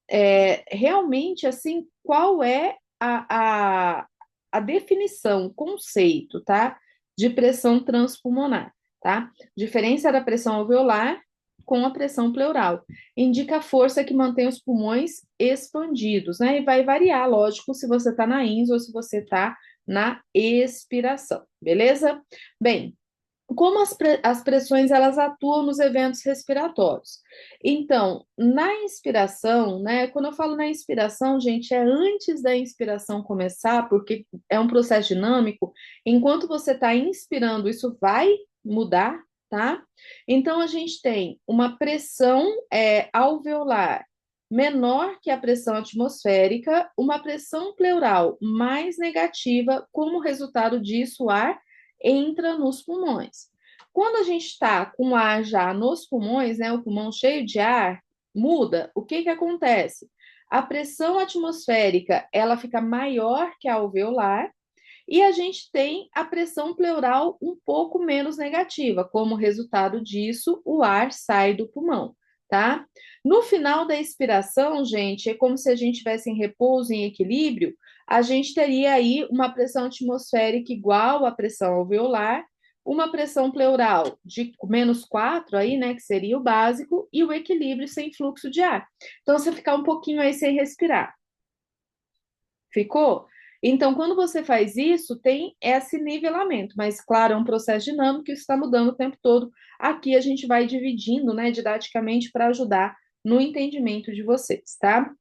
realmente assim qual é a definição, o conceito, tá? De pressão transpulmonar, tá? Diferença da pressão alveolar com a pressão pleural. Indica a força que mantém os pulmões expandidos, né? E vai variar, lógico, se você está na INS ou se você está na expiração, beleza? Bem, como as pressões elas atuam nos eventos respiratórios. Então, na inspiração, né? Quando eu falo na inspiração, gente, é antes da inspiração começar, porque é um processo dinâmico. Enquanto você está inspirando, isso vai mudar, tá? Então, a gente tem uma pressão alveolar menor que a pressão atmosférica, uma pressão pleural mais negativa, como resultado disso, o ar entra nos pulmões. Quando a gente está com o ar já nos pulmões, né, o pulmão cheio de ar, muda. O que que acontece? A pressão atmosférica, ela fica maior que a alveolar e a gente tem a pressão pleural um pouco menos negativa. Como resultado disso, o ar sai do pulmão, tá? No final da expiração, gente, é como se a gente tivesse em repouso, em equilíbrio, a gente teria aí uma pressão atmosférica igual à pressão alveolar, uma pressão pleural de -4 aí, né, que seria o básico, e o equilíbrio sem fluxo de ar. Então, você ficar um pouquinho aí sem respirar. Ficou? Então, quando você faz isso, tem esse nivelamento, mas, claro, é um processo dinâmico que está mudando o tempo todo. Aqui a gente vai dividindo, né, didaticamente para ajudar no entendimento de vocês, tá?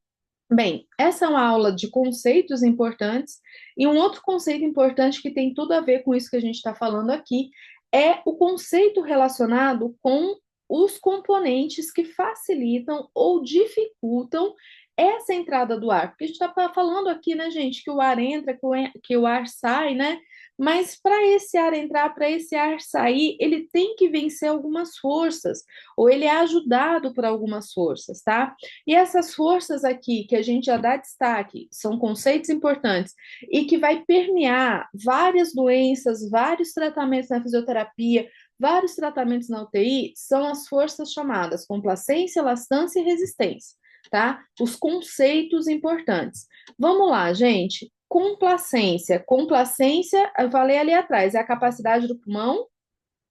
Bem, essa é uma aula de conceitos importantes, e um outro conceito importante que tem tudo a ver com isso que a gente está falando aqui é o conceito relacionado com os componentes que facilitam ou dificultam essa entrada do ar. Porque a gente está falando aqui, né, gente, que o ar entra, que o ar sai, né? Mas para esse ar entrar, para esse ar sair, ele tem que vencer algumas forças, ou ele é ajudado por algumas forças, tá? E essas forças aqui, que a gente já dá destaque, são conceitos importantes e que vai permear várias doenças, vários tratamentos na fisioterapia, vários tratamentos na UTI, são as forças chamadas complacência, elastância e resistência, tá? Os conceitos importantes. Vamos lá, gente. Complacência. Complacência, eu falei ali atrás, é a capacidade do pulmão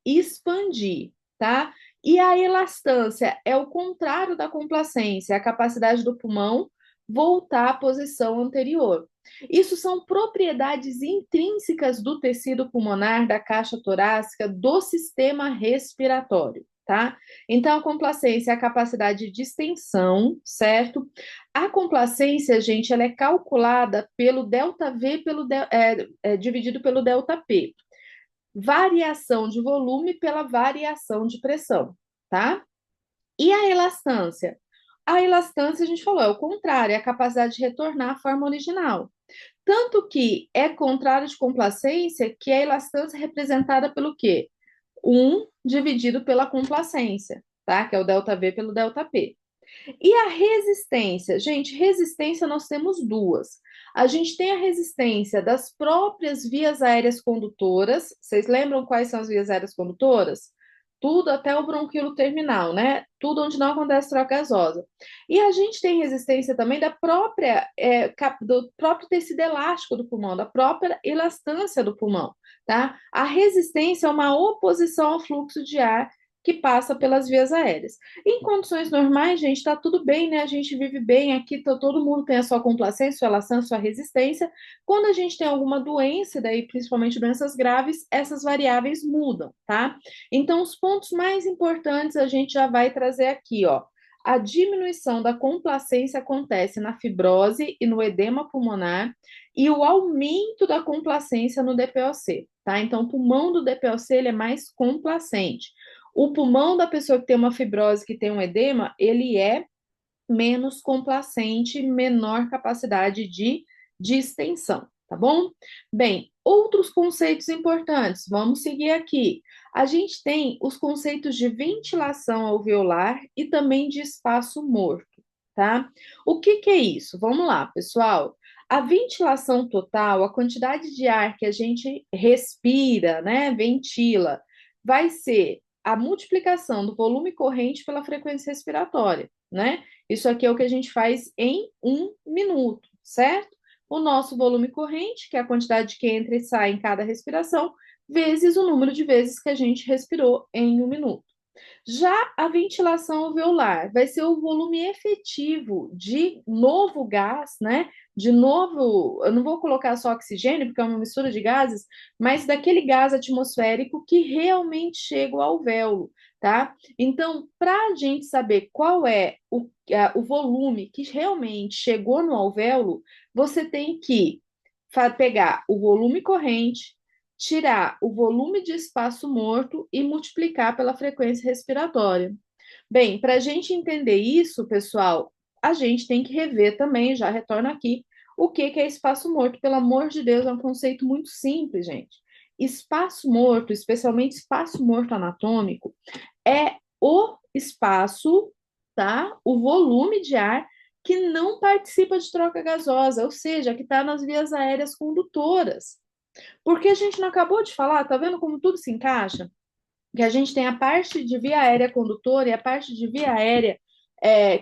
expandir, tá? E a elastância é o contrário da complacência, é a capacidade do pulmão voltar à posição anterior. Isso são propriedades intrínsecas do tecido pulmonar, da caixa torácica, do sistema respiratório, tá? Então, a complacência é a capacidade de extensão, certo? A complacência, gente, ela é calculada pelo ΔV dividido pelo ΔP. Variação de volume pela variação de pressão, tá? E a elastância? A elastância, a gente falou, é o contrário, é a capacidade de retornar à forma original. Tanto que é contrário de complacência que a elastância é representada pelo quê? 1 dividido pela complacência, tá? Que é o ΔV pelo ΔP. E a resistência? Gente, resistência nós temos duas. A gente tem a resistência das próprias vias aéreas condutoras. Vocês lembram quais são as vias aéreas condutoras? Tudo até o bronquíolo terminal, né? Tudo onde não acontece troca gasosa. E a gente tem resistência também da própria, do próprio tecido elástico do pulmão, da própria elastância do pulmão, tá? A resistência é uma oposição ao fluxo de ar que passa pelas vias aéreas. Em condições normais, gente, está tudo bem, né? A gente vive bem aqui, todo mundo tem a sua complacência, sua elastância, sua resistência. Quando a gente tem alguma doença, daí principalmente doenças graves, essas variáveis mudam, tá? Então, os pontos mais importantes a gente já vai trazer aqui, ó. A diminuição da complacência acontece na fibrose e no edema pulmonar e o aumento da complacência no DPOC, tá? Então, o pulmão do DPOC ele é mais complacente. O pulmão da pessoa que tem uma fibrose, que tem um edema, ele é menos complacente, menor capacidade de extensão, tá bom? Bem, outros conceitos importantes, vamos seguir aqui. A gente tem os conceitos de ventilação alveolar e também de espaço morto, tá? O que que é isso? Vamos lá, pessoal. A ventilação total, a quantidade de ar que a gente respira, né, ventila, vai ser a multiplicação do volume corrente pela frequência respiratória, né? Isso aqui é o que a gente faz em 1 minuto, certo? O nosso volume corrente, que é a quantidade que entra e sai em cada respiração, vezes o número de vezes que a gente respirou em 1 minuto. Já a ventilação alveolar vai ser o volume efetivo de novo gás, né? De novo, eu não vou colocar só oxigênio, porque é uma mistura de gases, mas daquele gás atmosférico que realmente chega ao alvéolo, tá? Então, para a gente saber qual é o volume que realmente chegou no alvéolo, você tem que pegar o volume corrente, tirar o volume de espaço morto e multiplicar pela frequência respiratória. Bem, para a gente entender isso, pessoal, a gente tem que rever também, já retorno aqui, o que é espaço morto. Pelo amor de Deus, é um conceito muito simples, gente. Espaço morto, especialmente espaço morto anatômico, é o espaço, tá? O volume de ar que não participa de troca gasosa, ou seja, que está nas vias aéreas condutoras. Porque a gente não acabou de falar, tá vendo como tudo se encaixa? Que a gente tem a parte de via aérea condutora e a parte de via aérea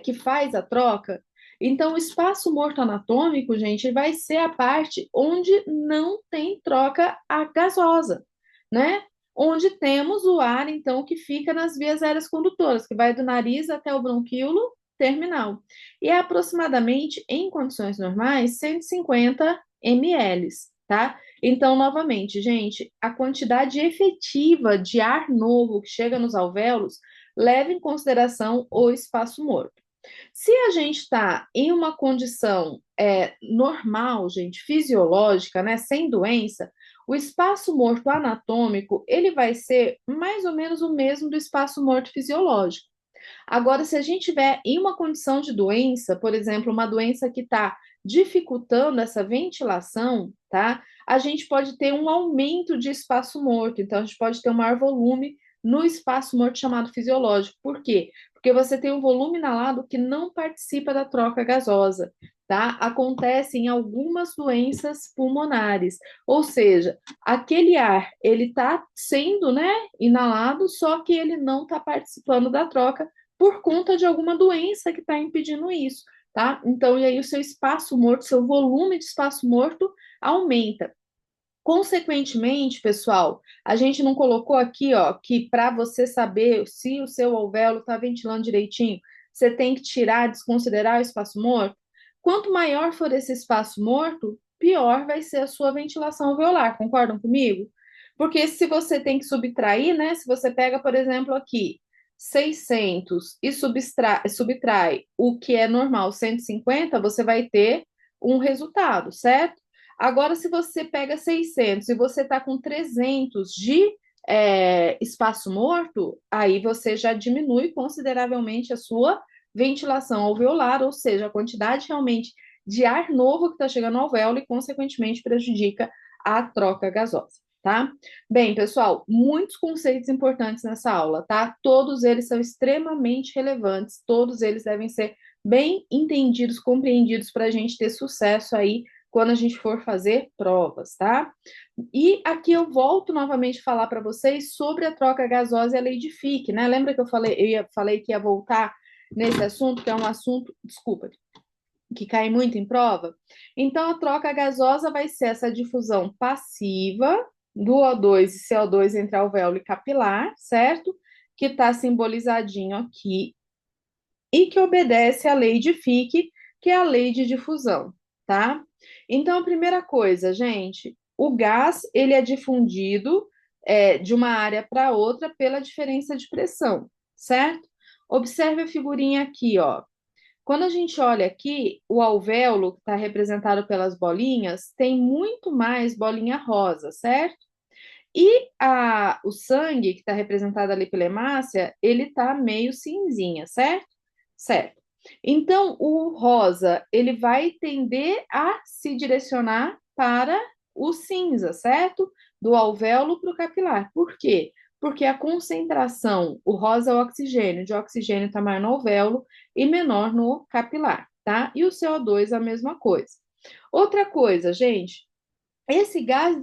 que faz a troca. Então, o espaço morto anatômico, gente, vai ser a parte onde não tem troca gasosa, né? Onde temos o ar, então, que fica nas vias aéreas condutoras, que vai do nariz até o bronquíolo terminal. E é aproximadamente, em condições normais, 150 ml, tá? Então, novamente, gente, a quantidade efetiva de ar novo que chega nos alvéolos leva em consideração o espaço morto. Se a gente está em uma condição normal, gente, fisiológica, né, sem doença, o espaço morto anatômico ele vai ser mais ou menos o mesmo do espaço morto fisiológico. Agora, se a gente tiver em uma condição de doença, por exemplo, uma doença que está dificultando essa ventilação, tá? A gente pode ter um aumento de espaço morto, então a gente pode ter um maior volume no espaço morto chamado fisiológico. Por quê? Porque você tem um volume inalado que não participa da troca gasosa, tá? Acontece em algumas doenças pulmonares, ou seja, aquele ar ele está sendo, né, inalado, só que ele não está participando da troca por conta de alguma doença que está impedindo isso, tá? Então, e aí o seu espaço morto, seu volume de espaço morto aumenta. Consequentemente, pessoal, a gente não colocou aqui, ó, que para você saber se o seu alvéolo está ventilando direitinho, você tem que tirar, desconsiderar o espaço morto. Quanto maior for esse espaço morto, pior vai ser a sua ventilação alveolar. Concordam comigo? Porque se você tem que subtrair, né? Se você pega, por exemplo, aqui 600 e subtrai o que é normal, 150, você vai ter um resultado, certo? Agora, se você pega 600 e você está com 300 de espaço morto, aí você já diminui consideravelmente a sua ventilação alveolar, ou seja, a quantidade realmente de ar novo que está chegando ao alvéolo e, consequentemente, prejudica a troca gasosa, tá? Bem, pessoal, muitos conceitos importantes nessa aula, tá? Todos eles são extremamente relevantes, todos eles devem ser bem entendidos, compreendidos para a gente ter sucesso aí quando a gente for fazer provas, tá? E aqui eu volto novamente a falar para vocês sobre a troca gasosa e a lei de Fick, né? Lembra que falei que ia voltar nesse assunto, que é um assunto, desculpa, que cai muito em prova? Então, a troca gasosa vai ser essa difusão passiva do O2 e CO2 entre alvéolo e capilar, certo? Que está simbolizadinho aqui e que obedece à lei de Fick, que é a lei de difusão, tá? Então, a primeira coisa, gente, o gás ele é difundido de uma área para outra pela diferença de pressão, certo? Observe a figurinha aqui, ó. Quando a gente olha aqui, o alvéolo, que está representado pelas bolinhas, tem muito mais bolinha rosa, certo? E o sangue, que está representado ali pela hemácia, ele está meio cinzinha, certo? Certo. Então, o rosa, ele vai tender a se direcionar para o cinza, certo? Do alvéolo para o capilar. Por quê? Porque a concentração, o rosa é o oxigênio, de oxigênio está maior no alvéolo e menor no capilar, tá? E o CO2 a mesma coisa. Outra coisa, gente, esse gás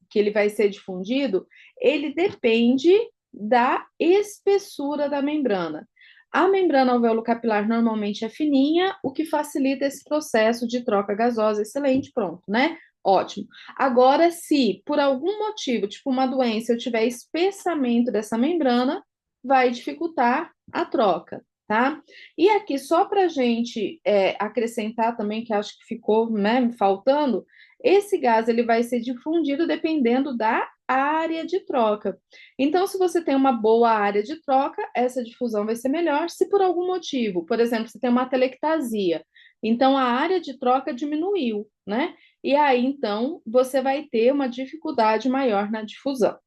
que ele vai ser difundido, ele depende da espessura da membrana. A membrana alveolo-capilar normalmente é fininha, o que facilita esse processo de troca gasosa. Excelente, pronto, né? Ótimo. Agora, se por algum motivo, tipo uma doença, eu tiver espessamento dessa membrana, vai dificultar a troca, tá? E aqui, só para a gente acrescentar também, que acho que ficou, né, faltando, esse gás ele vai ser difundido dependendo da área de troca. Então, se você tem uma boa área de troca, essa difusão vai ser melhor. Se por algum motivo, por exemplo, você tem uma atelectasia, então a área de troca diminuiu, né? E aí, então, você vai ter uma dificuldade maior na difusão.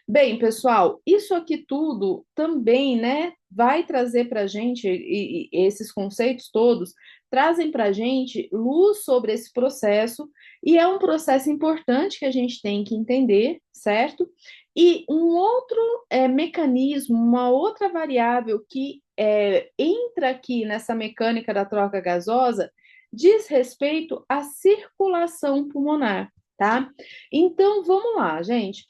Bem, pessoal, isso aqui tudo também, né, vai trazer para a gente, e esses conceitos todos trazem para a gente luz sobre esse processo, e é um processo importante que a gente tem que entender, certo? E um outro mecanismo, uma outra variável que entra aqui nessa mecânica da troca gasosa, diz respeito à circulação pulmonar, tá? Então, vamos lá, gente.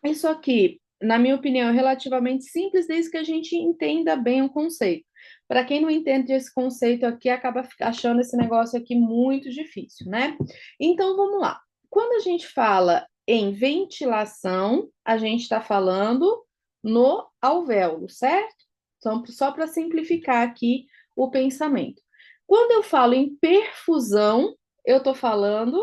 Isso aqui, na minha opinião, é relativamente simples, desde que a gente entenda bem o conceito. Para quem não entende esse conceito aqui, acaba achando esse negócio aqui muito difícil, né? Então, vamos lá. Quando a gente fala em ventilação, a gente está falando no alvéolo, certo? Então, só para simplificar aqui o pensamento. Quando eu falo em perfusão, eu estou falando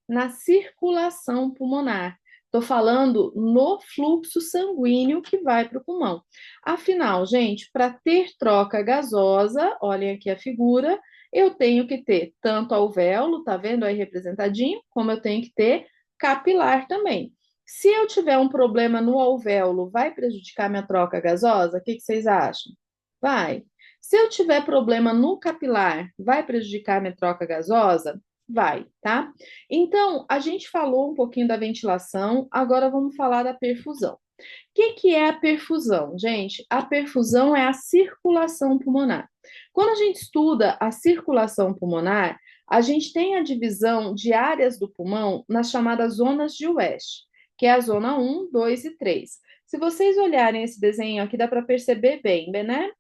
na circulação pulmonar. Estou falando no fluxo sanguíneo que vai para o pulmão. Afinal, gente, para ter troca gasosa, olhem aqui a figura, eu tenho que ter tanto alvéolo, tá vendo aí representadinho, como eu tenho que ter capilar também. Se eu tiver um problema no alvéolo, vai prejudicar minha troca gasosa? O que vocês acham? Vai. Se eu tiver problema no capilar, vai prejudicar minha troca gasosa? Vai, tá? Então, a gente falou um pouquinho da ventilação, agora vamos falar da perfusão. O que é a perfusão, gente? A perfusão é a circulação pulmonar. Quando a gente estuda a circulação pulmonar, a gente tem a divisão de áreas do pulmão nas chamadas zonas de West, que é a zona 1, 2 e 3. Se vocês olharem esse desenho aqui, dá para perceber bem, né?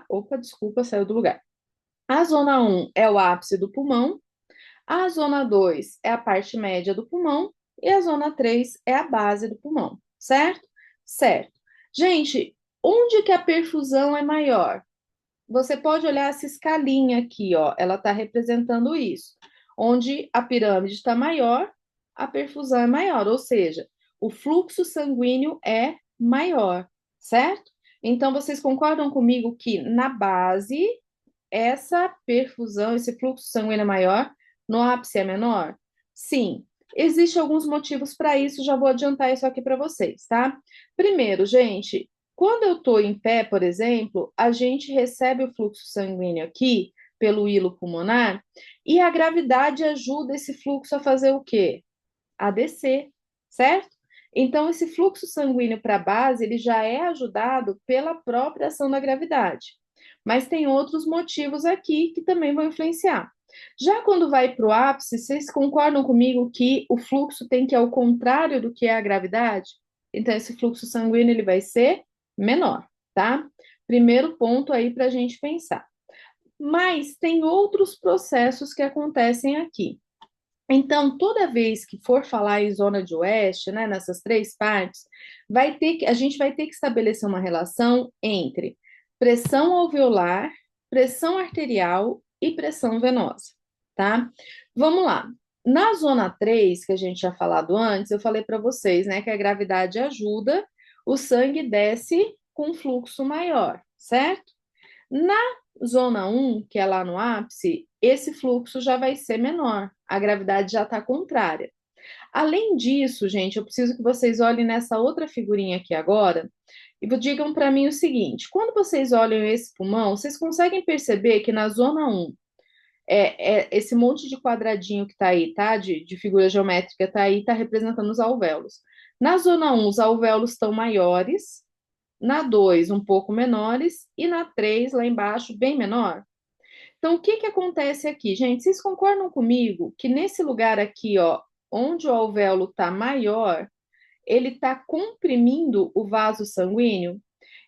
Opa, desculpa, saiu do lugar. A zona 1 é o ápice do pulmão, a zona 2 é a parte média do pulmão e a zona 3 é a base do pulmão, certo? Certo. Gente, onde que a perfusão é maior? Você pode olhar essa escalinha aqui, ó, ela está representando isso. Onde a pirâmide está maior, a perfusão é maior, ou seja, o fluxo sanguíneo é maior, certo? Então, vocês concordam comigo que na base, essa perfusão, esse fluxo sanguíneo é maior, no ápice é menor? Sim. Existem alguns motivos para isso, já vou adiantar isso aqui para vocês, tá? Primeiro, gente, quando eu estou em pé, por exemplo, a gente recebe o fluxo sanguíneo aqui pelo hilo pulmonar e a gravidade ajuda esse fluxo a fazer o quê? A descer, certo? Então, esse fluxo sanguíneo para a base, ele já é ajudado pela própria ação da gravidade. Mas tem outros motivos aqui que também vão influenciar. Já quando vai para o ápice, vocês concordam comigo que o fluxo tem que ir ao contrário do que é a gravidade? Então, esse fluxo sanguíneo ele vai ser menor, tá? Primeiro ponto aí para a gente pensar. Mas tem outros processos que acontecem aqui. Então, toda vez que for falar em zona de oeste, né, nessas três partes, a gente vai ter que estabelecer uma relação entre pressão alveolar, pressão arterial e pressão venosa, tá? Vamos lá. Na zona 3, que a gente tinha falado antes, eu falei para vocês, né, que a gravidade ajuda, o sangue desce com fluxo maior, certo? Na zona 1, que é lá no ápice, esse fluxo já vai ser menor, a gravidade já está contrária. Além disso, gente, eu preciso que vocês olhem nessa outra figurinha aqui agora e digam para mim o seguinte: quando vocês olham esse pulmão, vocês conseguem perceber que na zona 1, esse monte de quadradinho que está aí, tá? De figura geométrica está aí, está representando os alvéolos. Na zona 1, os alvéolos estão maiores, na 2 um pouco menores, e na 3 lá embaixo, bem menor. Então, o que que acontece aqui, gente? Vocês concordam comigo que nesse lugar aqui, ó, onde o alvéolo está maior, ele está comprimindo o vaso sanguíneo?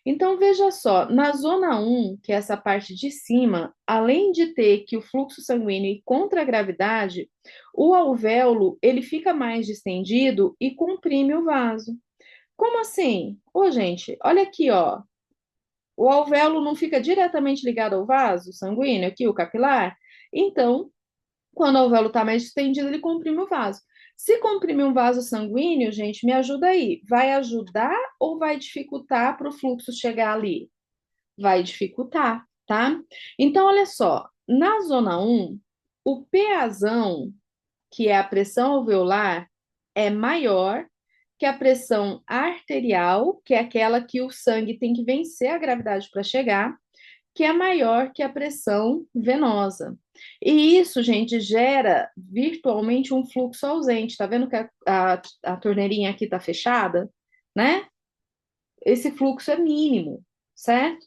Então, veja só, na zona 1, que é essa parte de cima, além de ter que o fluxo sanguíneo ir contra a gravidade, o alvéolo, ele fica mais distendido e comprime o vaso. Como assim? Ô, gente, olha aqui, ó. O alvéolo não fica diretamente ligado ao vaso sanguíneo, aqui, o capilar? Então, quando o alvéolo está mais distendido, ele comprime o vaso. Se comprimir um vaso sanguíneo, gente, me ajuda aí. Vai ajudar ou vai dificultar para o fluxo chegar ali? Vai dificultar, tá? Então, olha só. Na zona 1, o PAzão, que é a pressão alveolar, é maior que a pressão arterial, que é aquela que o sangue tem que vencer a gravidade para chegar, que é maior que a pressão venosa. E isso, gente, gera virtualmente um fluxo ausente. Tá vendo que a torneirinha aqui está fechada, né? Esse fluxo é mínimo, certo?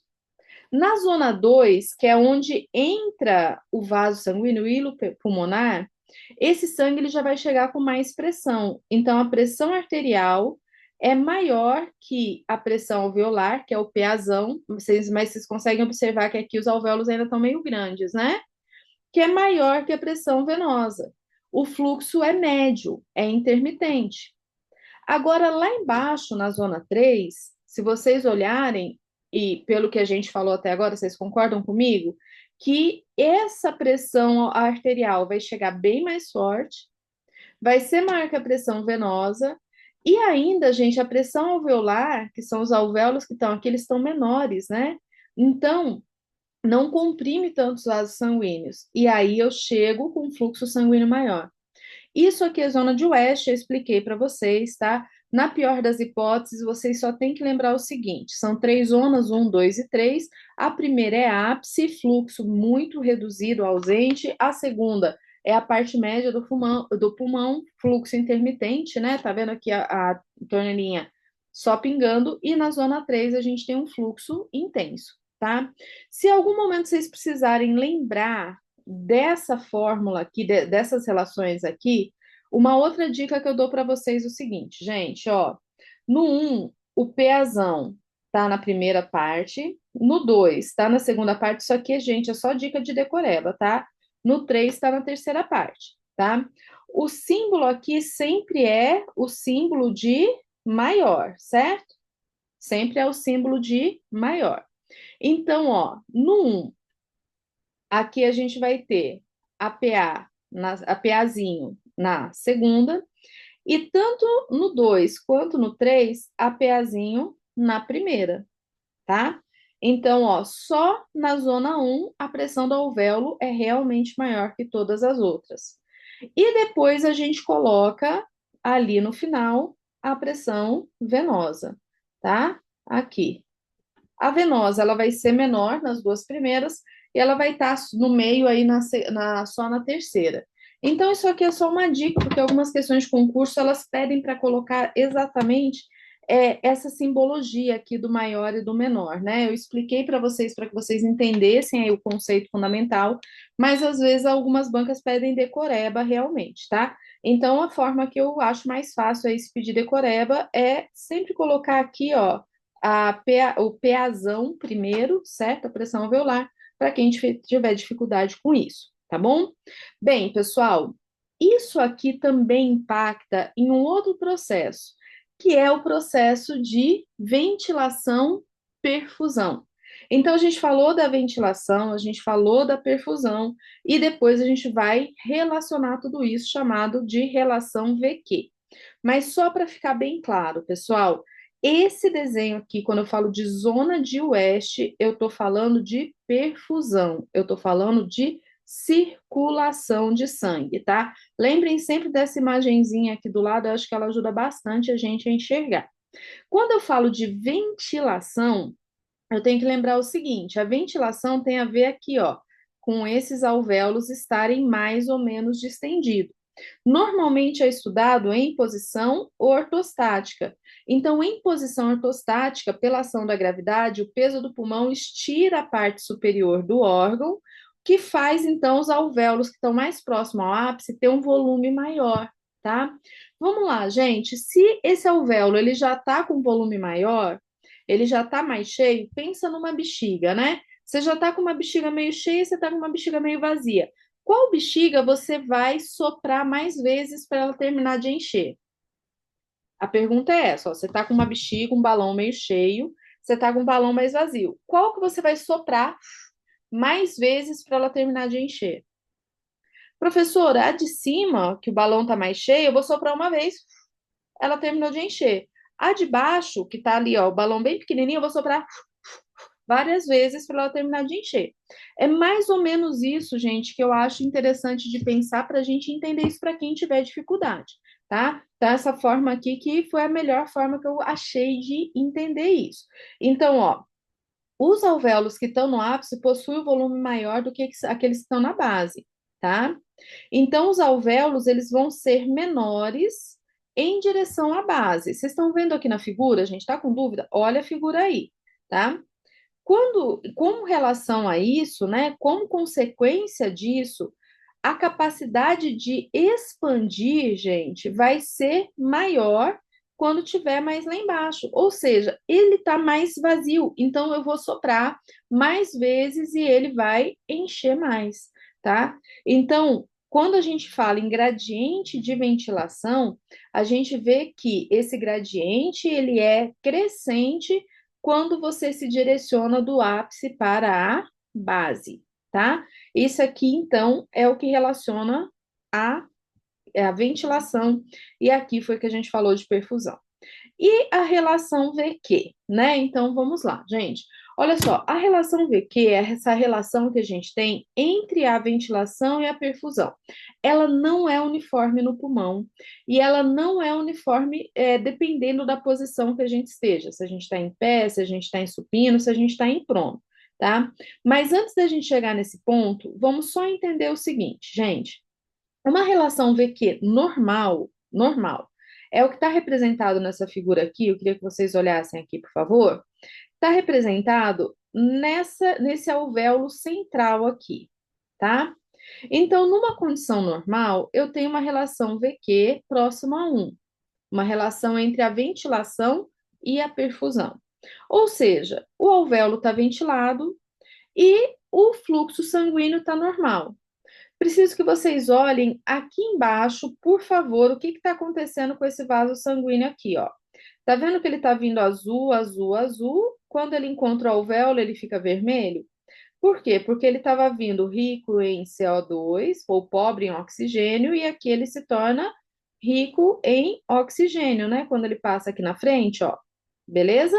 Na zona 2, que é onde entra o vaso sanguíneo, o hilo pulmonar, esse sangue ele já vai chegar com mais pressão. Então, a pressão arterial é maior que a pressão alveolar, que é o PAzão, mas vocês conseguem observar que aqui os alvéolos ainda estão meio grandes, né? Que é maior que a pressão venosa. O fluxo é médio, é intermitente. Agora, lá embaixo, na zona 3, se vocês olharem, e pelo que a gente falou até agora, vocês concordam comigo? Que essa pressão arterial vai chegar bem mais forte, vai ser maior que a pressão venosa, e ainda, gente, a pressão alveolar, que são os alvéolos que estão aqui, eles estão menores, né? Então, não comprime tantos vasos sanguíneos. E aí eu chego com um fluxo sanguíneo maior. Isso aqui é zona de West, eu expliquei para vocês, tá? Na pior das hipóteses, vocês só têm que lembrar o seguinte: são três zonas, 1, 2 e 3. A primeira é ápice, fluxo muito reduzido, ausente. A segunda é a parte média do pulmão, fluxo intermitente, né? Tá vendo aqui a torneirinha só pingando. E na zona 3 a gente tem um fluxo intenso, tá? Se em algum momento vocês precisarem lembrar dessa fórmula aqui, dessas relações aqui, uma outra dica que eu dou para vocês é o seguinte, gente, ó, no 1, o PAzão tá na primeira parte, no 2 tá na segunda parte, isso aqui, gente, é só dica de decoreba, tá? No 3 tá na terceira parte, tá? o símbolo aqui sempre é o símbolo de maior, certo? Sempre é o símbolo de maior. Então, ó, no 1, aqui a gente vai ter a PA, a PAzinho na segunda, e tanto no 2 quanto no 3, a PAzinho na primeira, tá? Então, ó, só na zona 1 a pressão do alvéolo é realmente maior que todas as outras. E depois a gente coloca ali no final a pressão venosa, tá? Aqui. A venosa, ela vai ser menor nas duas primeiras e ela vai estar no meio aí só na terceira. Então, isso aqui é só uma dica, porque algumas questões de concurso, elas pedem para colocar exatamente essa simbologia aqui do maior e do menor, né? Eu expliquei para que vocês entendessem aí o conceito fundamental, mas às vezes algumas bancas pedem decoreba realmente, tá? Então, a forma que eu acho mais fácil aí se pedir decoreba é sempre colocar aqui, ó, o PAzão primeiro, certo? A pressão alveolar, para quem tiver dificuldade com isso, tá bom? Bem, pessoal, isso aqui também impacta em um outro processo, que é o processo de ventilação-perfusão. Então, a gente falou da ventilação, a gente falou da perfusão, e depois a gente vai relacionar tudo isso chamado de relação VQ. Mas só para ficar bem claro, pessoal, esse desenho aqui, quando eu falo de zona de West, eu estou falando de perfusão, eu estou falando de circulação de sangue, tá? Lembrem sempre dessa imagenzinha aqui do lado, eu acho que ela ajuda bastante a gente a enxergar. Quando eu falo de ventilação, eu tenho que lembrar o seguinte: a ventilação tem a ver aqui, ó, com esses alvéolos estarem mais ou menos distendidos. Normalmente é estudado em posição ortostática. Então, em posição ortostática, pela ação da gravidade, o peso do pulmão estira a parte superior do órgão, que faz então os alvéolos que estão mais próximos ao ápice ter um volume maior, tá? Vamos lá, gente. Se esse alvéolo ele já está com volume maior, ele já está mais cheio, pensa numa bexiga, né? Você já está com uma bexiga meio cheia, você está com uma bexiga meio vazia. Qual bexiga você vai soprar mais vezes para ela terminar de encher? A pergunta é essa, ó, você está com uma bexiga, um balão meio cheio, você está com um balão mais vazio. Qual que você vai soprar mais vezes para ela terminar de encher? Professora, a de cima, que o balão está mais cheio, eu vou soprar uma vez, ela terminou de encher. A de baixo, que está ali, ó, o balão bem pequenininho, eu vou soprar várias vezes para ela terminar de encher. É mais ou menos isso, gente, que eu acho interessante de pensar para a gente entender isso para quem tiver dificuldade, tá? Então, essa forma aqui que foi a melhor forma que eu achei de entender isso. Então, ó, os alvéolos que estão no ápice possuem um volume maior do que aqueles que estão na base, tá? Então, os alvéolos, eles vão ser menores em direção à base. Vocês estão vendo aqui na figura? A gente está com dúvida? Olha a figura aí, tá? Com relação a isso, né, como consequência disso, a capacidade de expandir, gente, vai ser maior quando tiver mais lá embaixo. Ou seja, ele está mais vazio, então eu vou soprar mais vezes e ele vai encher mais, tá? Então, quando a gente fala em gradiente de ventilação, a gente vê que esse gradiente ele é crescente quando você se direciona do ápice para a base, tá? Isso aqui, então, é o que relaciona a, a ventilação, e aqui foi que a gente falou de perfusão. E a relação VQ, né? Então, vamos lá, gente. Olha só, a relação VQ é essa relação que a gente tem entre a ventilação e a perfusão. Ela não é uniforme no pulmão e ela não é uniforme dependendo da posição que a gente esteja, se a gente está em pé, se a gente está em supino, se a gente está em prono, tá? Mas antes da gente chegar nesse ponto, vamos só entender o seguinte, gente. Uma relação VQ normal, é o que está representado nessa figura aqui. Eu queria que vocês olhassem aqui, por favor. Está representado nesse alvéolo central aqui, tá? Então, numa condição normal, eu tenho uma relação VQ próxima a 1, uma relação entre a ventilação e a perfusão. Ou seja, o alvéolo está ventilado e o fluxo sanguíneo está normal. Preciso que vocês olhem aqui embaixo, por favor, o que está acontecendo com esse vaso sanguíneo aqui, ó. Tá vendo que ele está vindo azul, azul, azul? Quando ele encontra o alvéolo, ele fica vermelho? Por quê? Porque ele estava vindo rico em CO2 ou pobre em oxigênio, e aqui ele se torna rico em oxigênio, né? Quando ele passa aqui na frente, ó. Beleza?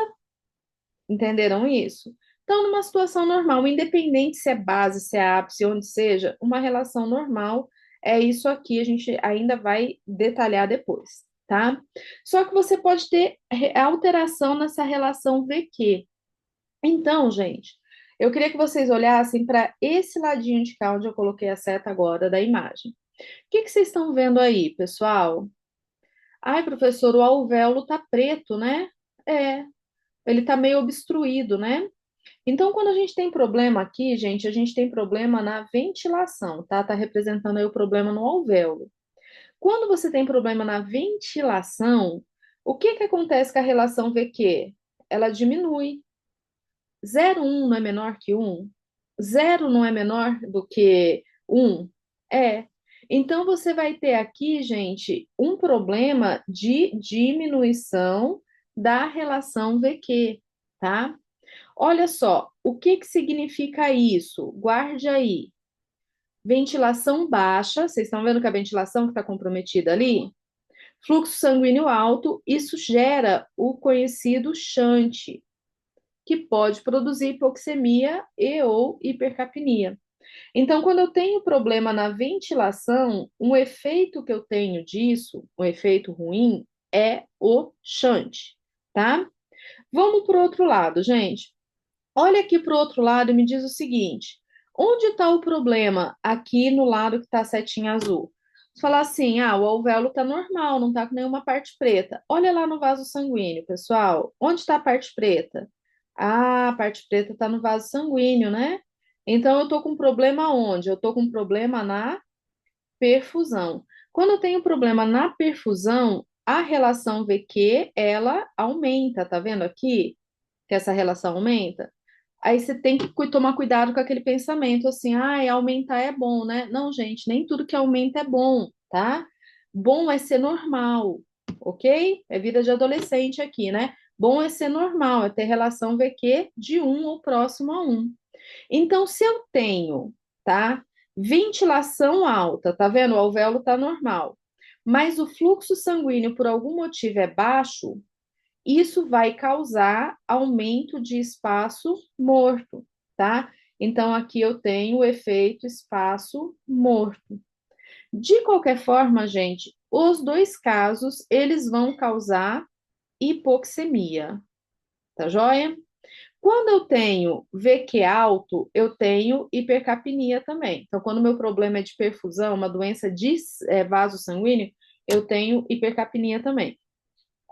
Entenderam isso? Então, numa situação normal, independente se é base, se é ápice, onde seja, uma relação normal é isso aqui, a gente ainda vai detalhar depois, tá? Só que você pode ter alteração nessa relação VQ. Então, gente, eu queria que vocês olhassem para esse ladinho de cá, onde eu coloquei a seta agora da imagem. O que que vocês estão vendo aí, pessoal? Ai, professor, o alvéolo tá preto, né? É, ele tá meio obstruído, né? Então, quando a gente tem problema aqui, gente, a gente tem problema na ventilação, tá? Tá representando aí o problema no alvéolo. Quando você tem problema na ventilação, o que que acontece com a relação VQ? Ela diminui. 0,1 não é menor que 1? Zero não é menor do que 1? É. Então, você vai ter aqui, gente, um problema de diminuição da relação VQ, tá? Olha só, o que que significa isso? Guarde aí. Ventilação baixa, vocês estão vendo que a ventilação que está comprometida ali? Fluxo sanguíneo alto, isso gera o conhecido shunt, que pode produzir hipoxemia e ou hipercapnia. Então, quando eu tenho problema na ventilação, um efeito que eu tenho disso, um efeito ruim, é o shunt, tá? Vamos para o outro lado, gente. Olha aqui para o outro lado e me diz o seguinte: onde está o problema aqui no lado que está a setinha azul? Você fala assim, ah, o alvéolo está normal, não está com nenhuma parte preta. Olha lá no vaso sanguíneo, pessoal. Onde está a parte preta? Ah, a parte preta está no vaso sanguíneo, né? Então eu estou com problema onde? Eu estou com problema na perfusão. Quando eu tenho problema na perfusão, a relação VQ, ela aumenta, tá vendo aqui? Que essa relação aumenta? Aí você tem que tomar cuidado com aquele pensamento assim, ah, aumentar é bom, né? Não, gente, nem tudo que aumenta é bom, tá? Bom é ser normal, ok? É vida de adolescente aqui, né? Bom é ser normal, é ter relação VQ de um ou próximo a um. Então, se eu tenho, tá? Ventilação alta, tá vendo? O alvéolo tá normal, mas o fluxo sanguíneo por algum motivo é baixo, isso vai causar aumento de espaço morto, tá? Então, aqui eu tenho o efeito espaço morto. De qualquer forma, gente, os dois casos, eles vão causar hipoxemia, tá joia? Quando eu tenho VQ alto, eu tenho hipercapnia também. Então, quando o meu problema é de perfusão, uma doença de vaso sanguíneo, eu tenho hipercapnia também.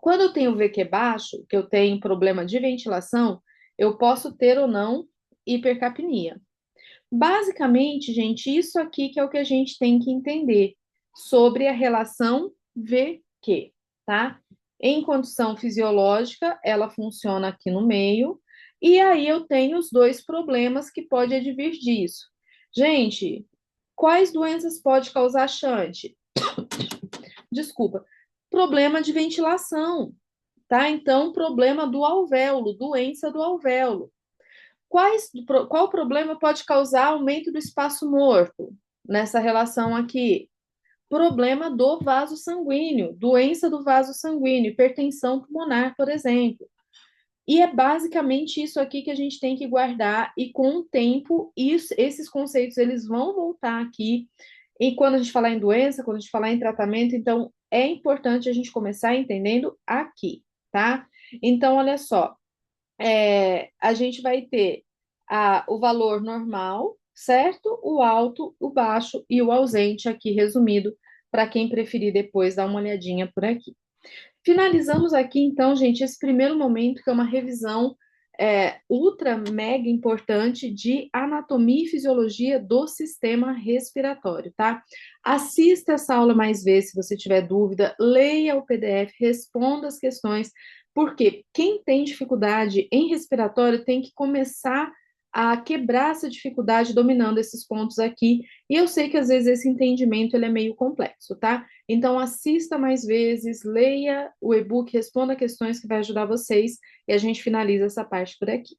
Quando eu tenho VQ baixo, que eu tenho problema de ventilação, eu posso ter ou não hipercapnia. Basicamente, gente, isso aqui que é o que a gente tem que entender sobre a relação VQ, tá? Em condição fisiológica, ela funciona aqui no meio, e aí eu tenho os dois problemas que pode advir disso. Gente, quais doenças pode causar shunt? Desculpa, problema de ventilação, tá? Então, problema do alvéolo, doença do alvéolo. Qual problema pode causar aumento do espaço morto nessa relação aqui? Problema do vaso sanguíneo, doença do vaso sanguíneo, hipertensão pulmonar, por exemplo. E é basicamente isso aqui que a gente tem que guardar, e com o tempo, esses conceitos eles vão voltar aqui. E quando a gente falar em doença, quando a gente falar em tratamento, então é importante a gente começar entendendo aqui, tá? Então, olha só, a gente vai ter o valor normal, certo? O alto, o baixo e o ausente aqui resumido, para quem preferir depois dar uma olhadinha por aqui. Finalizamos aqui, então, gente, esse primeiro momento, que é uma revisão ultra mega importante de anatomia e fisiologia do sistema respiratório, tá? Assista essa aula mais vezes, se você tiver dúvida, leia o PDF, responda as questões, porque quem tem dificuldade em respiratório tem que começar a quebrar essa dificuldade dominando esses pontos aqui. E eu sei que às vezes esse entendimento ele é meio complexo, tá? Então assista mais vezes, leia o e-book, responda questões que vai ajudar vocês e a gente finaliza essa parte por aqui.